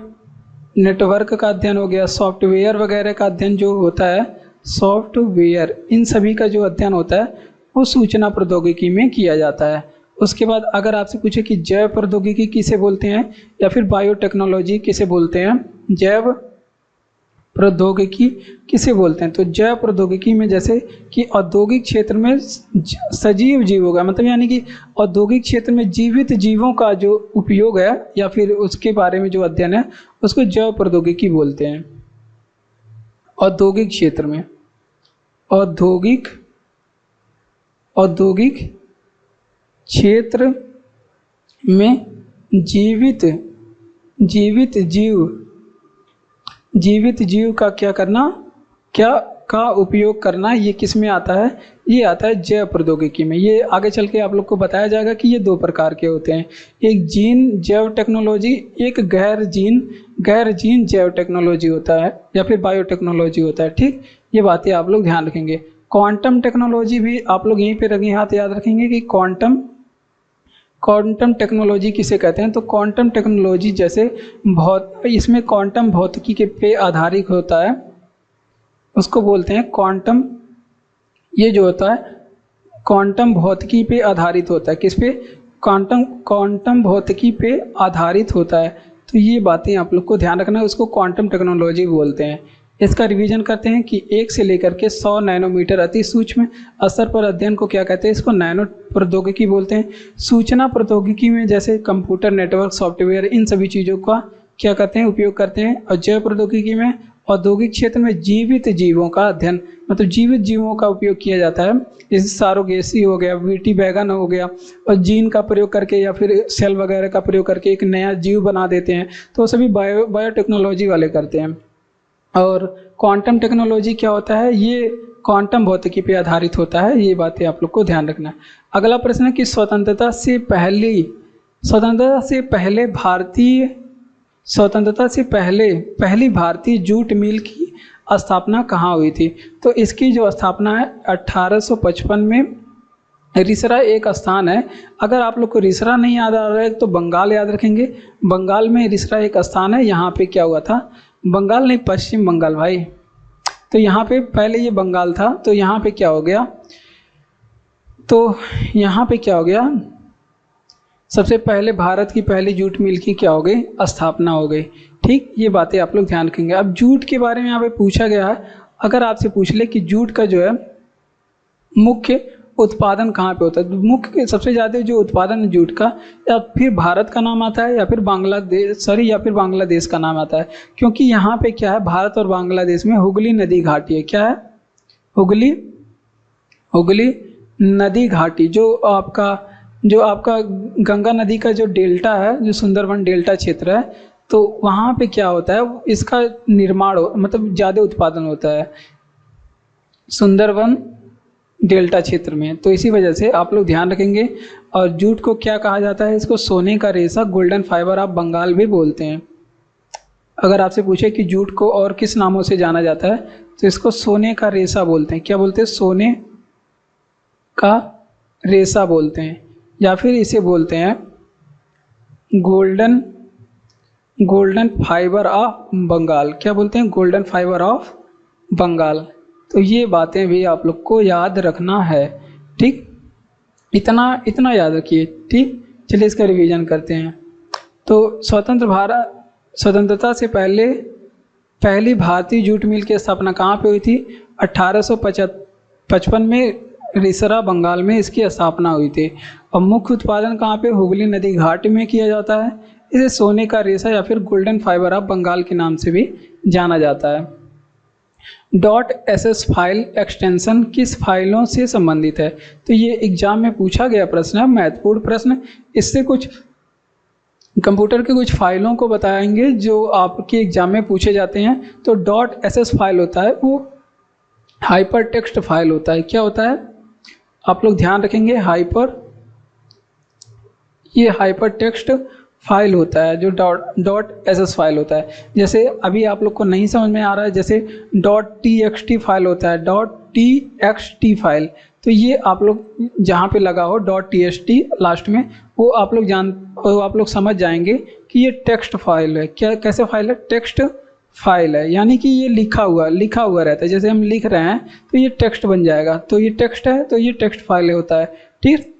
नेटवर्क का अध्ययन हो गया, सॉफ्टवेयर वगैरह का अध्ययन जो होता है, सॉफ्टवेयर, इन सभी का जो अध्ययन होता है वो सूचना प्रौद्योगिकी में किया जाता है। उसके बाद अगर आपसे पूछे कि जैव प्रौद्योगिकी किसे बोलते हैं या फिर बायोटेक्नोलॉजी किसे बोलते हैं, जैव प्रौद्योगिकी किसे बोलते हैं, तो जैव प्रौद्योगिकी में जैसे कि औद्योगिक क्षेत्र में सजीव जीव होगा, मतलब यानी कि औद्योगिक क्षेत्र में जीवित जीवों का जो उपयोग है या फिर उसके बारे में जो अध्ययन है उसको जैव प्रौद्योगिकी बोलते हैं। औद्योगिक क्षेत्र में, औद्योगिक क्षेत्र में जीवित जीव का क्या करना, क्या का उपयोग करना, ये किस में आता है, ये आता है जैव प्रौद्योगिकी में। ये आगे चल के आप लोग को बताया जाएगा कि ये 2 प्रकार के होते हैं, एक जीन जैव टेक्नोलॉजी, एक गैर जीन जैव टेक्नोलॉजी होता है या फिर बायोटेक्नोलॉजी होता है। ठीक, ये बातें आप लोग ध्यान रखेंगे। क्वांटम टेक्नोलॉजी भी आप लोग यहीं पे रंगे हाथ याद रखेंगे कि क्वांटम टेक्नोलॉजी किसे कहते हैं, तो क्वांटम टेक्नोलॉजी जैसे इसमें क्वांटम भौतिकी के पे आधारित होता है, उसको बोलते हैं क्वांटम। ये जो होता है क्वांटम भौतिकी पे आधारित होता है, किस पे, क्वांटम भौतिकी पे आधारित होता है। तो ये बातें आप लोग को ध्यान रखना है, उसको क्वांटम टेक्नोलॉजी बोलते हैं। इसका रिवीजन करते हैं कि 1 से लेकर के 100 नैनोमीटर अति सूक्ष्म स्तर पर अध्ययन को क्या कहते हैं, इसको नैनो प्रौद्योगिकी बोलते हैं। सूचना प्रौद्योगिकी में जैसे कंप्यूटर नेटवर्क सॉफ्टवेयर इन सभी चीज़ों का क्या करते हैं, उपयोग करते हैं। और जैव प्रौद्योगिकी में औद्योगिक क्षेत्र में जीवित जीवों का अध्ययन, मतलब जीवित जीवों का उपयोग किया जाता है। जैसे सारोगेसी हो गया, वीटी वैगन हो गया, और जीन का प्रयोग करके या फिर सेल वगैरह का प्रयोग करके एक नया जीव बना देते हैं, तो सभी बायोटेक्नोलॉजी वाले करते हैं। और क्वांटम टेक्नोलॉजी क्या होता है, ये क्वांटम भौतिकी पे आधारित होता है। ये बातें आप लोग को ध्यान रखना है। अगला प्रश्न है कि स्वतंत्रता से पहली भारतीय जूट मिल की स्थापना कहाँ हुई थी, तो इसकी जो स्थापना है 1855 में। रिसरा एक स्थान है, अगर आप लोग को रिसरा नहीं याद आ रहा है तो बंगाल याद रखेंगे। बंगाल में रिसरा एक स्थान है, यहाँ पे क्या हुआ था, बंगाल नहीं, पश्चिम बंगाल भाई। तो यहाँ पे पहले ये बंगाल था, तो यहाँ पे क्या हो गया, तो यहाँ पे क्या हो गया, सबसे पहले भारत की पहली जूट मिल की क्या हो गई, स्थापना हो गई। ठीक, ये बातें आप लोग ध्यान रखेंगे। अब जूट के बारे में यहाँ पे पूछा गया है, अगर आपसे पूछ ले कि जूट का जो है मुख्य उत्पादन कहाँ पे होता है, तो मुख्य सबसे ज़्यादा जो उत्पादन है जूट का, या फिर भारत का नाम आता है या फिर बांग्लादेश का नाम आता है। क्योंकि यहाँ पे क्या है, भारत और बांग्लादेश में हुगली नदी घाटी है। क्या है, हुगली नदी घाटी, जो आपका गंगा नदी का जो डेल्टा है, जो सुंदरवन डेल्टा क्षेत्र है, तो वहाँ पे क्या होता है, इसका निर्माण मतलब ज़्यादा उत्पादन होता है सुंदरवन डेल्टा क्षेत्र में। तो इसी वजह से आप लोग ध्यान रखेंगे। और जूट को क्या कहा जाता है, इसको सोने का रेशा, गोल्डन फाइबर ऑफ बंगाल भी बोलते हैं। अगर आपसे पूछे कि जूट को और किस नामों से जाना जाता है, तो इसको सोने का रेशा बोलते हैं। क्या बोलते हैं, सोने का रेशा बोलते हैं, या फिर इसे बोलते हैं गोल्डन फाइबर ऑफ बंगाल। क्या बोलते हैं, गोल्डन फाइबर ऑफ बंगाल। तो ये बातें भी आप लोग को याद रखना है। ठीक, इतना याद रखिए। ठीक, चलिए इसका रिवीजन करते हैं। तो स्वतंत्रता से पहली भारतीय जूट मिल की स्थापना कहाँ पे हुई थी, 1855 में रिसरा बंगाल में इसकी स्थापना हुई थी। और मुख्य उत्पादन कहाँ पे, हुगली नदी घाटी में किया जाता है। इसे सोने का रेशा या फिर गोल्डन फाइबर ऑफ बंगाल के नाम से भी जाना जाता है। .ss फाइल एक्सटेंशन किस फाइलों से संबंधित है, तो ये एग्जाम में पूछा गया प्रश्न है, महत्वपूर्ण प्रश्न। इससे कुछ कंप्यूटर के कुछ फाइलों को बताएंगे जो आपके एग्जाम में पूछे जाते हैं। तो .ss फाइल होता है, वो हाइपर टेक्स्ट फाइल होता है। क्या होता है, आप लोग ध्यान रखेंगे, ये हाइपर टेक्स्ट फाइल होता है, जो .ss फाइल होता है। जैसे अभी आप लोग को नहीं समझ में आ रहा है, जैसे .txt फाइल होता है, .txt फाइल, तो ये आप लोग जहाँ पे लगा हो .txt लास्ट में, वो आप लोग समझ जाएंगे कि ये टेक्स्ट फाइल है। क्या, कैसे फाइल है, टेक्स्ट फाइल है, यानी कि ये लिखा हुआ रहता है। जैसे हम लिख रहे हैं तो ये टेक्स्ट बन जाएगा, तो ये टेक्स्ट है, तो ये टेक्स्ट फाइल होता है। ठीक,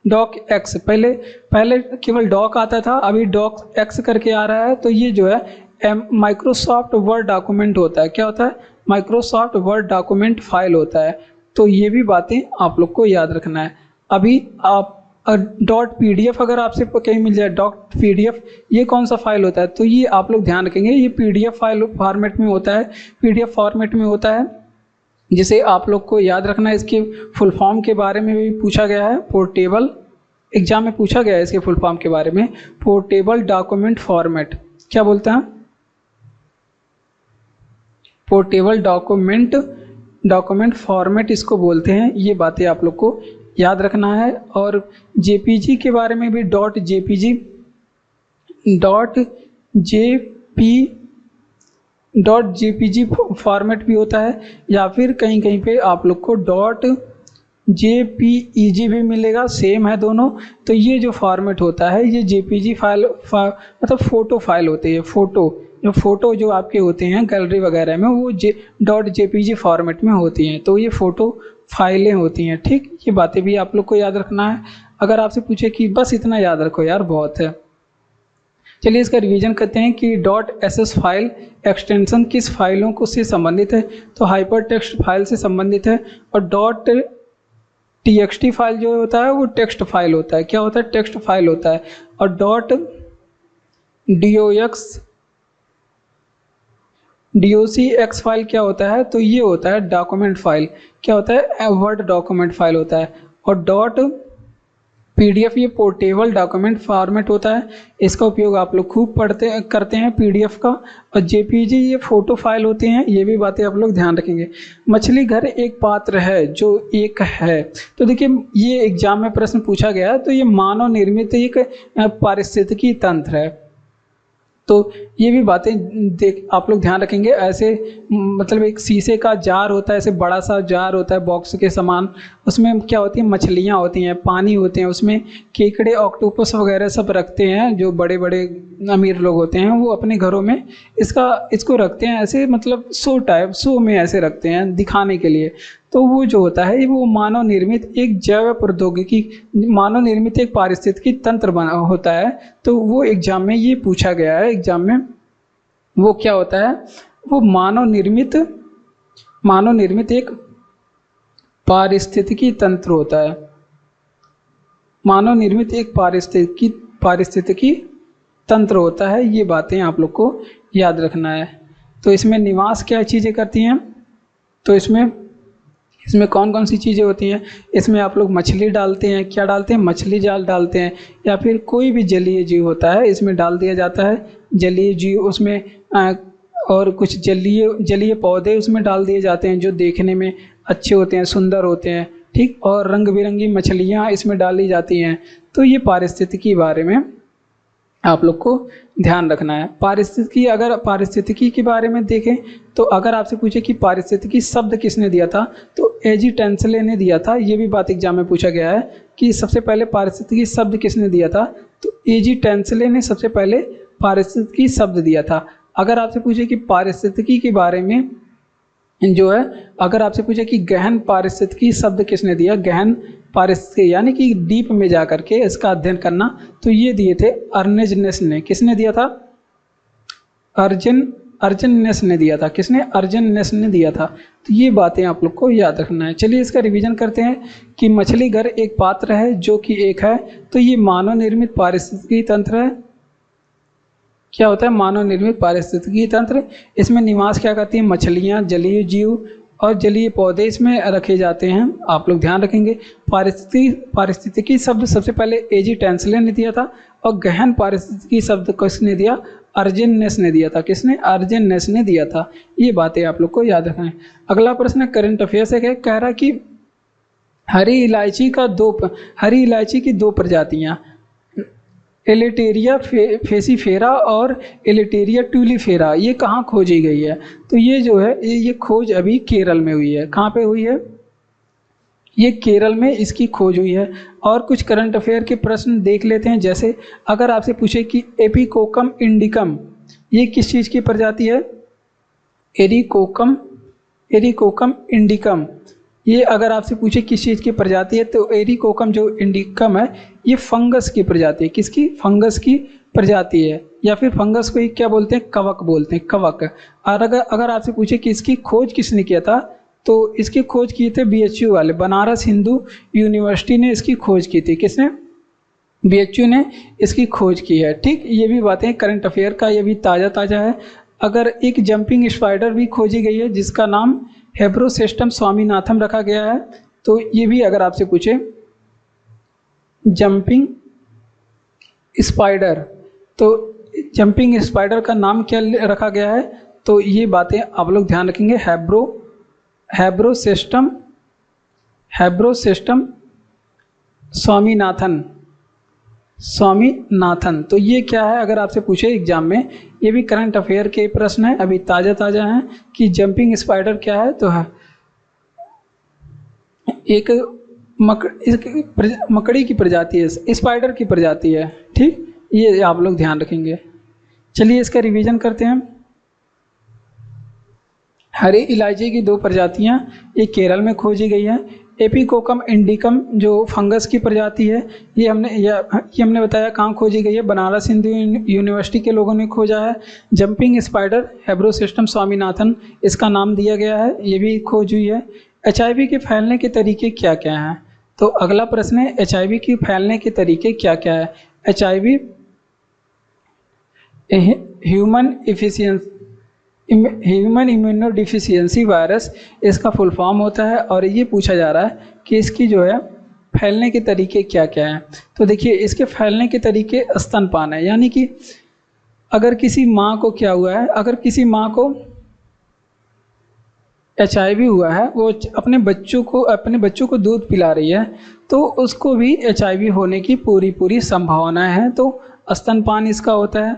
डॉक एक्स, पहले केवल डॉक आता था, अभी डॉक एक्स करके आ रहा है। तो ये जो है माइक्रोसॉफ्ट वर्ड डॉक्यूमेंट होता है। क्या होता है, माइक्रोसॉफ्ट वर्ड डॉक्यूमेंट फाइल होता है। तो ये भी बातें आप लोग को याद रखना है। अभी आप .pdf अगर आपसे कहीं मिल जाए, .pdf ये कौन सा फाइल होता है, तो ये आप लोग ध्यान रखेंगे, ये PDF फाइल फॉर्मेट में होता है, PDF फॉर्मेट में होता है, जिसे आप लोग को याद रखना है। इसके फुल फॉर्म के बारे में भी पूछा गया है, पोर्टेबल, एग्जाम में पूछा गया है इसके फुल फॉर्म के बारे में, पोर्टेबल डॉक्यूमेंट फॉर्मेट। क्या बोलते हैं, पोर्टेबल डॉक्यूमेंट फॉर्मेट इसको बोलते हैं। ये बातें आप लोग को याद रखना है। और JPG के बारे में भी .jpg फॉर्मेट भी होता है, या फिर कहीं पे आप लोग को .jpeg भी मिलेगा, सेम है दोनों। तो ये जो फॉर्मेट होता है, ये JPG फाइल मतलब फ़ोटो फाइल होती है। फ़ोटो जो आपके होते हैं गैलरी वगैरह में, वो .jpg फॉर्मेट में होती हैं। तो ये फ़ोटो फाइलें होती हैं। ठीक, ये बातें भी आप लोग को याद रखना है। अगर आपसे पूछे कि बस इतना याद रखो यार, बहुत है। चलिए इसका रिवीजन करते हैं कि .ss फाइल एक्सटेंशन किस फाइलों को से संबंधित है, तो हाइपर टेक्स्ट फाइल से संबंधित है। और .txt फाइल जो होता है वो टेक्स्ट फाइल होता है। क्या होता है, टेक्स्ट फाइल होता है। और .docx फाइल क्या होता है, तो ये होता है डॉक्यूमेंट फाइल। क्या होता है, वर्ड डॉक्यूमेंट फाइल होता है। और .pdf ये पोर्टेबल डॉक्यूमेंट फॉर्मेट होता है। इसका उपयोग आप लोग खूब करते हैं PDF का। और JPG ये फ़ोटो फाइल होते हैं। ये भी बातें आप लोग ध्यान रखेंगे। मछली घर एक पात्र है जो एक है, तो देखिए ये एग्जाम में प्रश्न पूछा गया है। तो ये मानव निर्मित एक पारिस्थितिकी तंत्र है। तो ये भी बातें देख आप लोग ध्यान रखेंगे। ऐसे मतलब एक शीशे का जार होता है, ऐसे बड़ा सा जार होता है बॉक्स के समान, उसमें क्या होती है, मछलियाँ होती हैं, पानी होते हैं, उसमें केकड़े ऑक्टोपस वगैरह सब रखते हैं। जो बड़े बड़े अमीर लोग होते हैं वो अपने घरों में इसको रखते हैं ऐसे, मतलब शो में ऐसे रखते हैं दिखाने के लिए। तो वो जो होता है वो मानव निर्मित एक जैव प्रौद्योगिकी, मानव निर्मित एक पारिस्थितिकी तंत्र बना होता है। तो वो एग्जाम में ये पूछा गया है, एग्जाम में वो क्या होता है, वो मानव निर्मित एक पारिस्थितिकी तंत्र होता है। मानव निर्मित एक पारिस्थितिकी तंत्र होता है। ये बातें आप लोग को याद रखना है। तो इसमें निवास क्या चीज़ें करती हैं, तो इसमें कौन कौन सी चीज़ें होती हैं, इसमें आप लोग मछली डालते हैं, क्या डालते हैं, मछली जाल डालते हैं, या फिर कोई भी जलीय जीव होता है इसमें डाल दिया जाता है, जलीय जीव उसमें और कुछ जलीय पौधे उसमें डाल दिए जाते हैं जो देखने में अच्छे होते हैं, सुंदर होते हैं, ठीक, और रंग बिरंगी मछलियाँ इसमें डाली जाती हैं। तो ये पारिस्थितिकी के बारे में आप लोग को ध्यान रखना है। अगर पारिस्थितिकी के बारे में देखें तो अगर आपसे पूछे कि पारिस्थितिकी शब्द किसने दिया था, तो एजी टेंसले ने दिया था। ये भी बात एग्जाम में पूछा गया है कि सबसे पहले पारिस्थितिकी शब्द किसने दिया था, तो एजी टेंसले ने सबसे पहले पारिस्थितिकी शब्द दिया था। अगर आपसे पूछे कि पारिस्थितिकी के बारे में जो है, अगर आपसे पूछे कि गहन पारिस्थितिकी शब्द किसने दिया, गहन पारिस्थितिकी यानी कि डीप में जा करके इसका अध्ययन करना, तो ये दिए थे अर्नेजनेस ने। किसने दिया था, अर्जननेस ने दिया था। किसने, अर्जननेस ने दिया था। तो ये बातें आप लोग को याद रखना है। चलिए इसका रिवीजन करते हैं कि मछली घर एक पात्र है जो कि एक है, तो ये मानव निर्मित पारिस्थितिकी तंत्र है। क्या होता है, मानव निर्मित पारिस्थितिकी तंत्र। इसमें निवास क्या करती है, मछलियाँ, जलीय जीव और जलीय पौधे इसमें रखे जाते हैं। आप लोग ध्यान रखेंगे। पारिस्थितिकी शब्द सबसे पहले एजी टेंसले ने दिया था, और गहन पारिस्थितिकी शब्द किसने दिया, अर्जननेस ने दिया था। किसने, अर्जननेस ने दिया था। ये बातें आप लोग को याद रखना है। अगला प्रश्न करंट अफेयर से कह रहा है कि हरी इलायची की दो प्रजातियाँ, एलेटेरिया फेसीफेरा और एलेटेरिया ट्यूलीफेरा, ये कहाँ खोजी गई है, तो ये जो है ये खोज अभी केरल में हुई है। कहाँ पे हुई है, ये केरल में इसकी खोज हुई है। और कुछ करंट अफेयर के प्रश्न देख लेते हैं। जैसे अगर आपसे पूछे कि एपिकोकम इंडिकम ये किस चीज़ की प्रजाति है, एरिकोकम इंडिकम, ये अगर आपसे पूछे किस चीज़ की प्रजाति है, तो एरिकोकम जो इंडिकम है ये फंगस की प्रजाति है। किसकी, फंगस की प्रजाति है। या फिर फंगस को क्या बोलते हैं, कवक बोलते हैं, कवक। और अगर आपसे पूछे कि इसकी खोज किसने किया था, तो इसकी खोज किए थे BHU वाले, बनारस हिंदू यूनिवर्सिटी ने इसकी खोज की थी। किसने, BHU ने इसकी खोज की है। ठीक, ये भी बातें करंट अफेयर का, ये भी ताज़ा है। अगर एक जंपिंग स्पाइडर भी खोजी गई है जिसका नाम हेब्रोसेस्टम स्वामीनाथन रखा गया है, तो ये भी अगर आपसे पूछे जंपिंग स्पाइडर, तो जंपिंग स्पाइडर का नाम क्या रखा गया है, तो ये बातें आप लोग ध्यान रखेंगे। हेब्रोसेस्टम स्वामीनाथन। तो ये क्या है, अगर आपसे पूछे एग्जाम में, ये भी करंट अफेयर के प्रश्न है, अभी ताज़ा हैं कि जंपिंग स्पाइडर क्या है, तो है एक मकड़ी की प्रजाति है, स्पाइडर की प्रजाति है। ठीक, ये आप लोग ध्यान रखेंगे। चलिए इसका रिवीजन करते हैं। हरी इलायची की दो प्रजातियां ये केरल में खोजी गई हैं। एपिकोकम इंडिकम जो फंगस की प्रजाति है, ये हमने बताया कहाँ खोजी गई है, बनारस हिंदू यूनिवर्सिटी के लोगों ने खोजा है। जंपिंग स्पाइडर हेब्रोसेस्टम स्वामीनाथन इसका नाम दिया गया है, ये भी खोज हुई है। HIV के फैलने के तरीके क्या क्या हैं, तो अगला प्रश्न है HIV के फैलने के तरीके क्या क्या है। HIV ह्यूमन इम्यूनोडिफिशियंसी वायरस इसका फुल फॉर्म होता है, और ये पूछा जा रहा है कि इसकी जो है फैलने के तरीके क्या क्या हैं। तो देखिए इसके फैलने के तरीके स्तनपान है, यानी कि अगर किसी माँ को क्या हुआ है, अगर किसी माँ को HIV हुआ है, वो अपने बच्चों को दूध पिला रही है, तो उसको भी HIV होने की पूरी संभावना है। तो स्तनपान इसका होता है।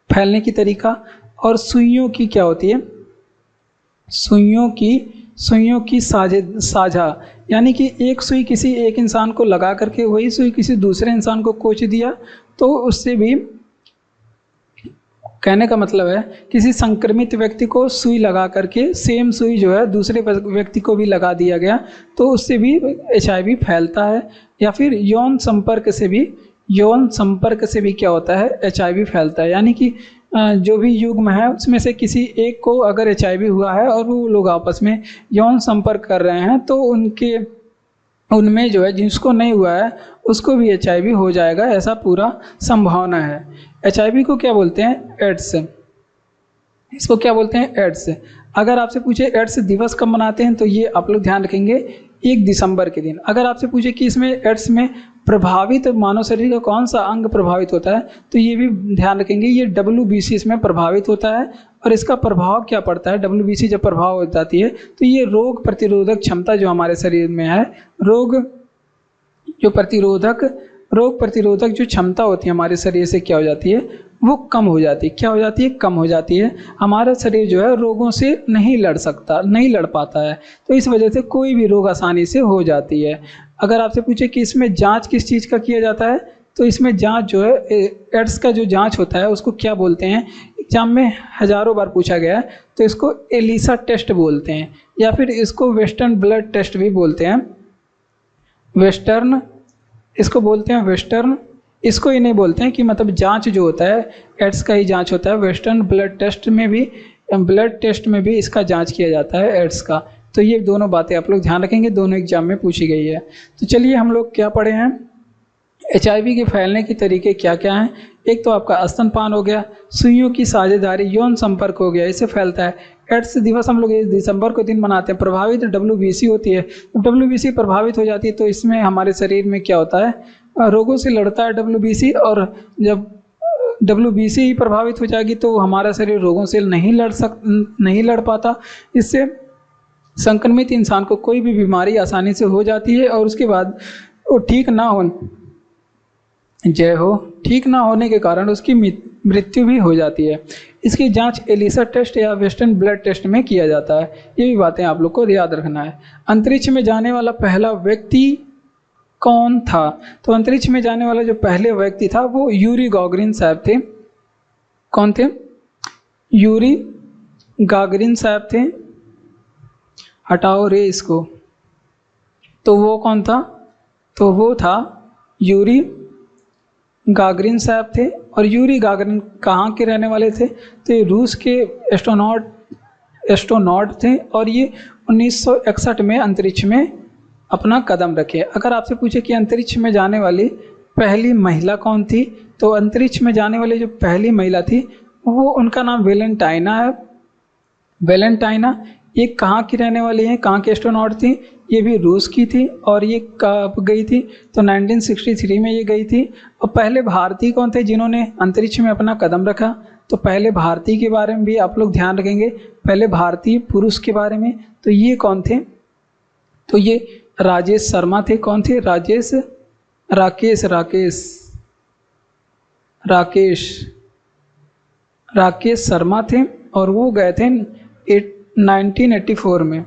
फैलने की तरीका। और सुइयों की क्या होती है, सुइयों की साझा, यानी कि एक सुई किसी एक इंसान को लगा करके वही सुई किसी दूसरे इंसान को कोच दिया, तो उससे भी, कहने का मतलब है किसी संक्रमित व्यक्ति को सुई लगा करके सेम सुई जो है दूसरे व्यक्ति को भी लगा दिया गया, तो उससे भी HIV फैलता है। या फिर यौन संपर्क से भी क्या होता है, HIV फैलता है। यानी कि जो भी युग्म है उसमें से किसी एक को अगर HIV हुआ है और वो लोग आपस में यौन संपर्क कर रहे हैं, तो उनमें जो है जिसको नहीं हुआ है उसको भी HIV हो जाएगा, ऐसा पूरा संभावना है। HIV को क्या बोलते हैं, एड्स। इसको क्या बोलते हैं, एड्स। अगर आपसे पूछे एड्स दिवस कब मनाते हैं, तो ये आप लोग ध्यान रखेंगे 1 दिसंबर के दिन। अगर आपसे पूछे कि इसमें एड्स में प्रभावित मानव शरीर का कौन सा अंग प्रभावित होता है, तो ये भी ध्यान रखेंगे, ये WBC इसमें प्रभावित होता है। और इसका प्रभाव क्या पड़ता है, WBC जब प्रभाव हो जाती है तो ये रोग प्रतिरोधक क्षमता जो हमारे शरीर में है, रोग प्रतिरोधक जो क्षमता होती है हमारे शरीर से क्या हो जाती है, वो कम हो जाती है। क्या हो जाती है, कम हो जाती है। हमारा शरीर जो है रोगों से नहीं लड़ पाता है, तो इस वजह से कोई भी रोग आसानी से हो जाती है। अगर आपसे पूछे कि इसमें जांच किस चीज़ का किया जाता है, तो इसमें जांच जो है एड्स का जो जांच होता है उसको क्या बोलते हैं, एग्जाम में हज़ारों बार पूछा गया है, तो इसको एलिसा टेस्ट बोलते हैं, या फिर इसको वेस्टर्न ब्लड टेस्ट भी बोलते हैं। इसको ही नहीं बोलते हैं कि मतलब जांच जो होता है एड्स का ही जांच होता है। वेस्टर्न ब्लड टेस्ट में भी इसका जांच किया जाता है एड्स का। तो ये दोनों बातें आप लोग ध्यान रखेंगे, दोनों एग्जाम में पूछी गई है। तो चलिए हम लोग क्या पढ़े हैं, HIV के फैलने के तरीके क्या क्या हैं। एक तो आपका स्तनपान हो गया, सुइयों की साझेदारी, यौन संपर्क हो गया, इससे फैलता है। एड्स दिवस हम लोग 1 दिसंबर को दिन मनाते हैं। प्रभावित WBC होती है, WBC प्रभावित हो जाती है तो इसमें हमारे शरीर में क्या होता है, रोगों से लड़ता है WBC। और जब WBC ही प्रभावित हो जाएगी तो हमारा शरीर रोगों से नहीं लड़ पाता। इससे संक्रमित इंसान को कोई भी बीमारी आसानी से हो जाती है और उसके बाद वो ठीक ना होने के कारण उसकी मृत्यु भी हो जाती है। इसकी जांच एलिसा टेस्ट या वेस्टर्न ब्लड टेस्ट में किया जाता है। ये भी बातें आप लोग को याद रखना है। अंतरिक्ष में जाने वाला पहला व्यक्ति कौन था, तो अंतरिक्ष में जाने वाला जो पहले व्यक्ति था वो यूरी गागरिन साहब थे। कौन थे, यूरी गागरिन साहब थे। हटाओ रे इसको, तो वो कौन था, तो वो था यूरी गागरिन साहब थे। और यूरी गागरिन कहाँ के रहने वाले थे, तो ये रूस के एस्ट्रोनॉट थे और ये 1961 में अंतरिक्ष में अपना कदम रखे। अगर आपसे पूछे कि अंतरिक्ष में जाने वाली पहली महिला कौन थी, तो अंतरिक्ष में जाने वाली जो पहली महिला थी वो, उनका नाम वेलेंटाइना है। वेलेंटाइना ये कहाँ की रहने वाली हैं, कहाँ के एस्ट्रोनॉट थी, ये भी रूस की थी। और ये कब गई थी, तो 1963 में ये गई थी। और पहले भारतीय कौन थे जिन्होंने अंतरिक्ष में अपना कदम रखा, तो पहले भारतीय के बारे में भी आप लोग ध्यान रखेंगे, पहले भारतीय पुरुष के बारे में। तो ये कौन थे, तो ये राजेश शर्मा थे। कौन थे, राकेश शर्मा थे। और वो गए थे 1984 में,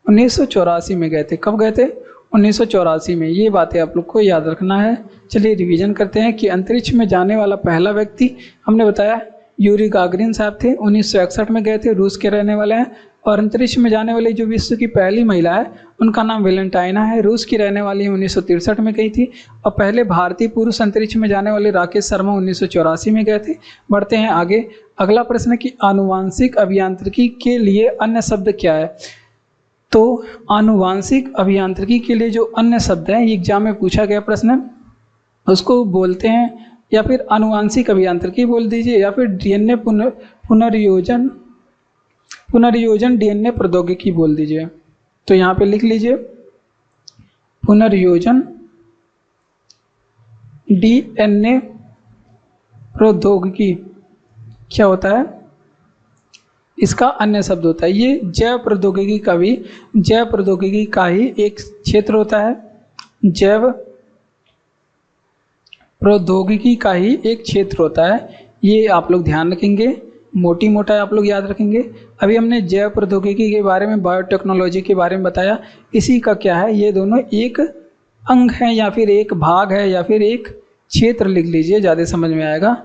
1984 में गए थे। कब गए थे, 1984 में। ये बातें आप लोग को याद रखना है। चलिए रिवीजन करते हैं कि अंतरिक्ष में जाने वाला पहला व्यक्ति हमने बताया यूरी गागरिन साहब थे, 1961 में गए थे, रूस के रहने वाले हैं। और अंतरिक्ष में जाने वाली जो विश्व की पहली महिला है उनका नाम वेलेंटाइना है, रूस की रहने वाली है, 1963 में गई थी। और पहले भारतीय पुरुष अंतरिक्ष में जाने वाले राकेश शर्मा 1984 में गए थे। बढ़ते हैं आगे। अगला प्रश्न है कि आनुवांशिक अभियांत्रिकी के लिए अन्य शब्द क्या है। तो आनुवांशिक अभियांत्रिकी के लिए जो अन्य शब्द है, ये एग्जाम में पूछा गया प्रश्न, उसको बोलते हैं या फिर आनुवांशिक अभियांत्रिकी बोल दीजिए, या फिर DNA पुनर्योजन DNA प्रौद्योगिकी बोल दीजिए। तो यहाँ पे लिख लीजिए पुनर्योजन DNA प्रौद्योगिकी क्या होता है, इसका अन्य शब्द होता है। ये जैव प्रौद्योगिकी का ही एक क्षेत्र होता है। जैव प्रौद्योगिकी का ही एक क्षेत्र होता है। ये आप लोग ध्यान रखेंगे, मोटी मोटा आप लोग याद रखेंगे। अभी हमने जैव प्रौद्योगिकी के बारे में, बायोटेक्नोलॉजी के बारे में बताया, इसी का क्या है, ये दोनों एक अंग है या फिर एक भाग है या फिर एक क्षेत्र लिख लीजिए, ज़्यादा समझ में आएगा,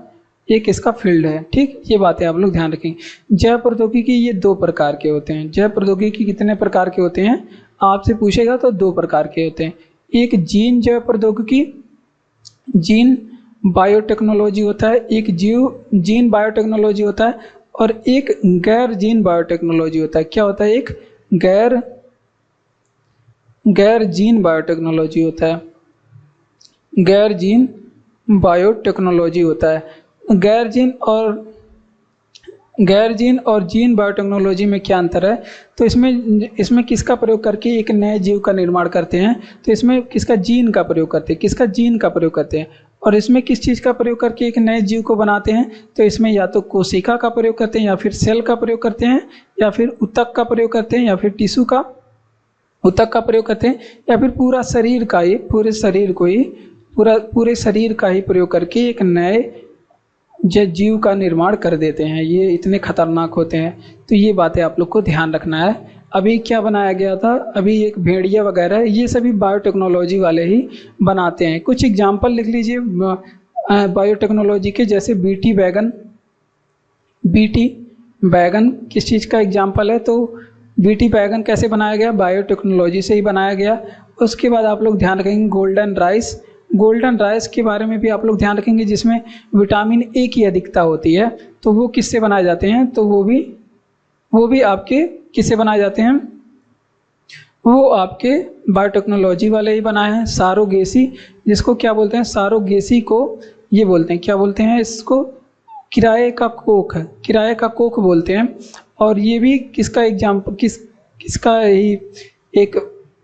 एक इसका फील्ड है। ठीक, ये बातें आप लोग ध्यान रखेंगे। जैव प्रौद्योगिकी ये 2 प्रकार के होते हैं। जैव प्रौद्योगिकी कितने प्रकार के होते हैं आपसे पूछेगा तो 2 प्रकार के होते हैं। एक जीन जैव प्रौद्योगिकी, जीन बायोटेक्नोलॉजी होता है, एक जीन बायोटेक्नोलॉजी होता है, और एक गैर जीन बायोटेक्नोलॉजी होता है। क्या होता है? एक गैर जीन बायोटेक्नोलॉजी होता है, गैर जीन बायोटेक्नोलॉजी होता है। गैर जीन और जीन बायोटेक्नोलॉजी में क्या अंतर है? तो इसमें किसका प्रयोग करके एक नए जीव का निर्माण करते हैं, तो इसमें किसका जीन का प्रयोग करते हैं, किसका जीन का प्रयोग करते हैं। और इसमें किस चीज़ का प्रयोग करके एक नए जीव को बनाते हैं, तो इसमें या तो कोशिका का प्रयोग करते हैं या फिर सेल का प्रयोग करते हैं या फिर ऊतक का प्रयोग करते हैं या फिर टिश्यू का ऊतक का प्रयोग करते हैं या फिर पूरा शरीर का ही, पूरे शरीर का ही प्रयोग करके एक नए जीव का निर्माण कर देते हैं। ये इतने खतरनाक होते हैं, तो ये बातें आप लोग को ध्यान रखना है। अभी क्या बनाया गया था, अभी एक भेड़िया वगैरह, ये सभी बायोटेक्नोलॉजी वाले ही बनाते हैं। कुछ एग्जाम्पल लिख लीजिए बायोटेक्नोलॉजी के, जैसे बीटी बैगन किस चीज़ का एग्जाम्पल है? तो बीटी बैगन कैसे बनाया गया? बायोटेक्नोलॉजी से ही बनाया गया। उसके बाद आप लोग ध्यान रखेंगे गोल्डन राइस के बारे में भी आप लोग ध्यान रखेंगे, जिसमें विटामिन ए की अधिकता होती है। तो वो किससे बनाए जाते हैं? तो वो भी आपके किससे बनाए जाते हैं? वो आपके बायोटेक्नोलॉजी वाले ही बनाए हैं। सारोगेसी, जिसको क्या बोलते हैं? सारोगेसी को ये बोलते हैं, क्या बोलते हैं इसको? किराए का कोख बोलते हैं। और ये भी किसका ही एक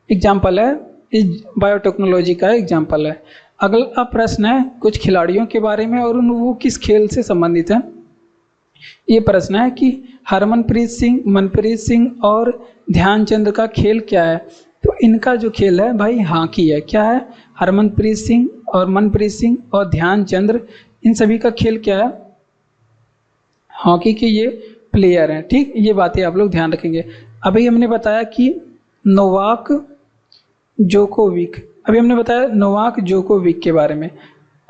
एग्जाम्पल है, इस बायोटेक्नोलॉजी का एग्जाम्पल है। अगला प्रश्न है कुछ खिलाड़ियों के बारे में और वो किस खेल से संबंधित है। ये प्रश्न है कि मनप्रीत सिंह और ध्यानचंद का खेल क्या है? तो इनका जो खेल है भाई हॉकी है। क्या है? मनप्रीत सिंह और ध्यानचंद, इन सभी का खेल क्या है? हॉकी के ये प्लेयर हैं। ठीक, ये बातें आप लोग ध्यान रखेंगे। अभी हमने बताया कि नोवाक जोकोविक के बारे में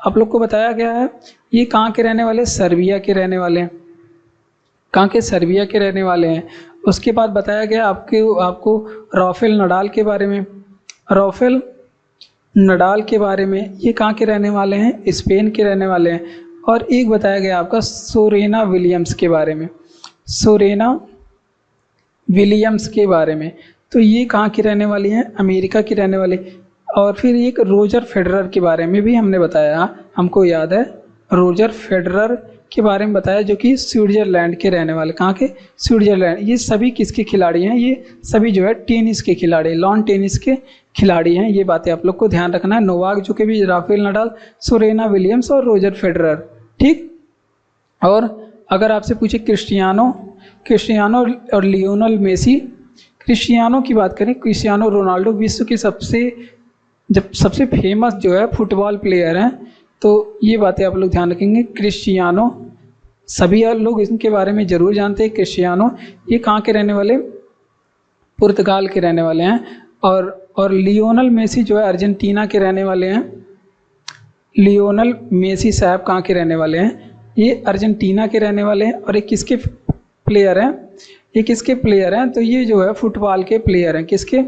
आप लोग को बताया गया है। ये कहाँ के रहने वाले? सर्बिया के रहने वाले हैं। सर्बिया के रहने वाले हैं। उसके बाद बताया गया आपको राफेल नडाल के बारे में। ये कहाँ के रहने वाले हैं? स्पेन के रहने वाले हैं। और एक बताया गया आपका सेरेना विलियम्स के बारे में। तो ये कहाँ की रहने वाली हैं? अमेरिका की रहने वाली। और फिर एक रोजर फेडरर के बारे में भी हमने बताया, हमको याद है, रोजर फेडरर के बारे में बताया, जो कि स्विट्जरलैंड के रहने वाले। कहाँ के? स्विट्जरलैंड। ये सभी किसके खिलाड़ी हैं? ये सभी जो है टेनिस के खिलाड़ी, लॉन टेनिस के खिलाड़ी हैं। ये बातें आप लोग को ध्यान रखना है। नोवाक जोकोविच, राफेल नडाल, सेरेना विलियम्स और रोजर फेडरर। ठीक। और अगर आपसे पूछे क्रिस्टियानो और लियोनेल मेसी, क्रिस्टियानो की बात करें, क्रिस्टियानो रोनाल्डो विश्व के सबसे फेमस जो है फुटबॉल प्लेयर हैं। तो ये बातें आप लोग ध्यान रखेंगे। क्रिस्टियानो, सभी लोग इनके बारे में ज़रूर जानते हैं। क्रिस्टियानो ये कहाँ के रहने वाले? पुर्तगाल के रहने वाले हैं। और लियोनेल मेसी जो है अर्जेंटीना के रहने वाले हैं। लियोनेल मेसी साहब कहाँ के रहने वाले हैं? ये अर्जेंटीना के रहने वाले हैं। और ये किसके प्लेयर हैं? तो ये जो है फुटबॉल के प्लेयर हैं। किसके?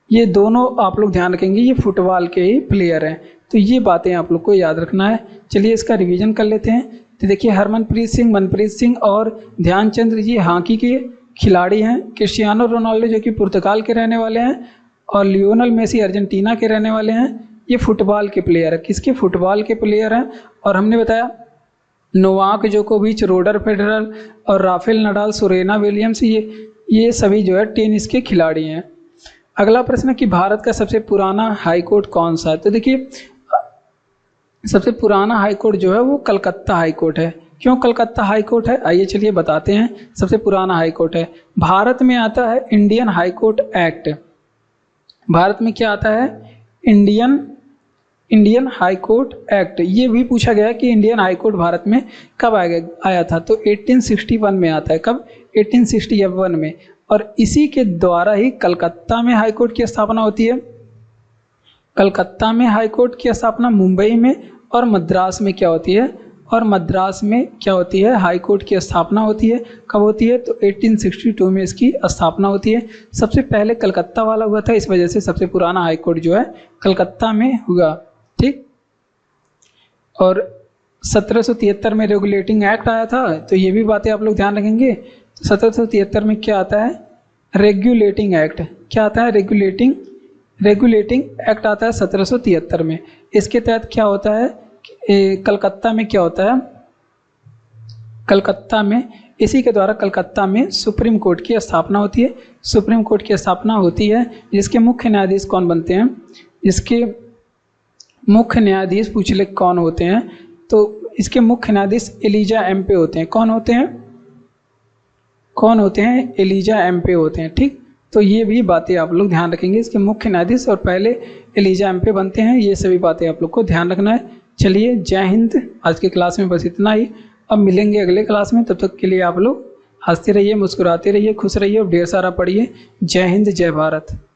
ये दोनों आप लोग ध्यान रखेंगे, ये फुटबॉल के ही प्लेयर हैं। तो ये बातें आप लोग को याद रखना है। चलिए इसका रिवीजन कर लेते हैं। तो देखिए मनप्रीत सिंह और ध्यानचंद ये हॉकी के खिलाड़ी हैं। क्रिस्टियानो रोनाल्डो जो कि पुर्तगाल के रहने वाले हैं और लियोनेल मेसी अर्जेंटीना के रहने वाले हैं। ये फुटबॉल के प्लेयर है। किसके? फुटबॉल के प्लेयर हैं। और हमने बताया नोवाक जोकोविच, रोजर फेडरर और राफेल नडाल, सेरेना विलियम्स, ये सभी जो है टेनिस के खिलाड़ी हैं। अगला प्रश्न है कि भारत का सबसे पुराना हाई कोर्ट कौन सा है? तो देखिए सबसे पुराना हाई कोर्ट जो है वो कलकत्ता हाई कोर्ट है। क्यों कलकत्ता हाई कोर्ट है? आइए चलिए बताते हैं। सबसे पुराना हाई कोर्ट है, भारत में आता है Indian high court act. Bharat में क्या आता है? Indian Indian high court act, ये भी पूछा गया कि इंडियन हाई कोर्ट भारत में कब आया था, तो 1861 में आता है। कब? 1861 में। और इसी के द्वारा ही कलकत्ता में हाई कोर्ट की स्थापना होती है। कलकत्ता में हाई कोर्ट की स्थापना, मुंबई में और मद्रास में क्या होती है, और मद्रास में क्या होती है, हाई कोर्ट की स्थापना होती है। कब होती है? तो 1862 में इसकी स्थापना होती है। सबसे पहले कलकत्ता वाला हुआ था, इस वजह से सबसे पुराना हाई कोर्ट जो है कलकत्ता में हुआ। ठीक। और 1773 में रेगुलेटिंग एक्ट आया था, तो ये भी बातें आप लोग ध्यान रखेंगे। तो 1773 में क्या आता है? Regulating act. क्या आता है? रेगुलेटिंग एक्ट आता है 1773 में। इसके तहत क्या होता है, कलकत्ता में क्या होता है, कलकत्ता में, इसी के द्वारा कलकत्ता में सुप्रीम कोर्ट की स्थापना होती है। सुप्रीम कोर्ट की स्थापना होती है, जिसके मुख्य न्यायाधीश कौन बनते हैं? जिसके मुख्य न्यायाधीश पूछ ले कौन होते हैं, तो इसके मुख्य न्यायाधीश एलिजा एम्पे होते हैं। कौन होते हैं? कौन होते हैं? एलिजा एम्पे होते हैं। ठीक। तो ये भी बातें आप लोग ध्यान रखेंगे, इसके मुख्य न्यायाधीश और पहले एलिजा एम्पे बनते हैं, ये सभी बातें आप लोग को ध्यान रखना है। चलिए, जय हिंद। आज के क्लास में बस इतना ही। अब मिलेंगे अगले क्लास में, तब तक के लिए आप लोग हंसते रहिए, मुस्कुराते रहिए, खुश रहिए और ढेर सारा पढ़िए। जय हिंद, जय भारत।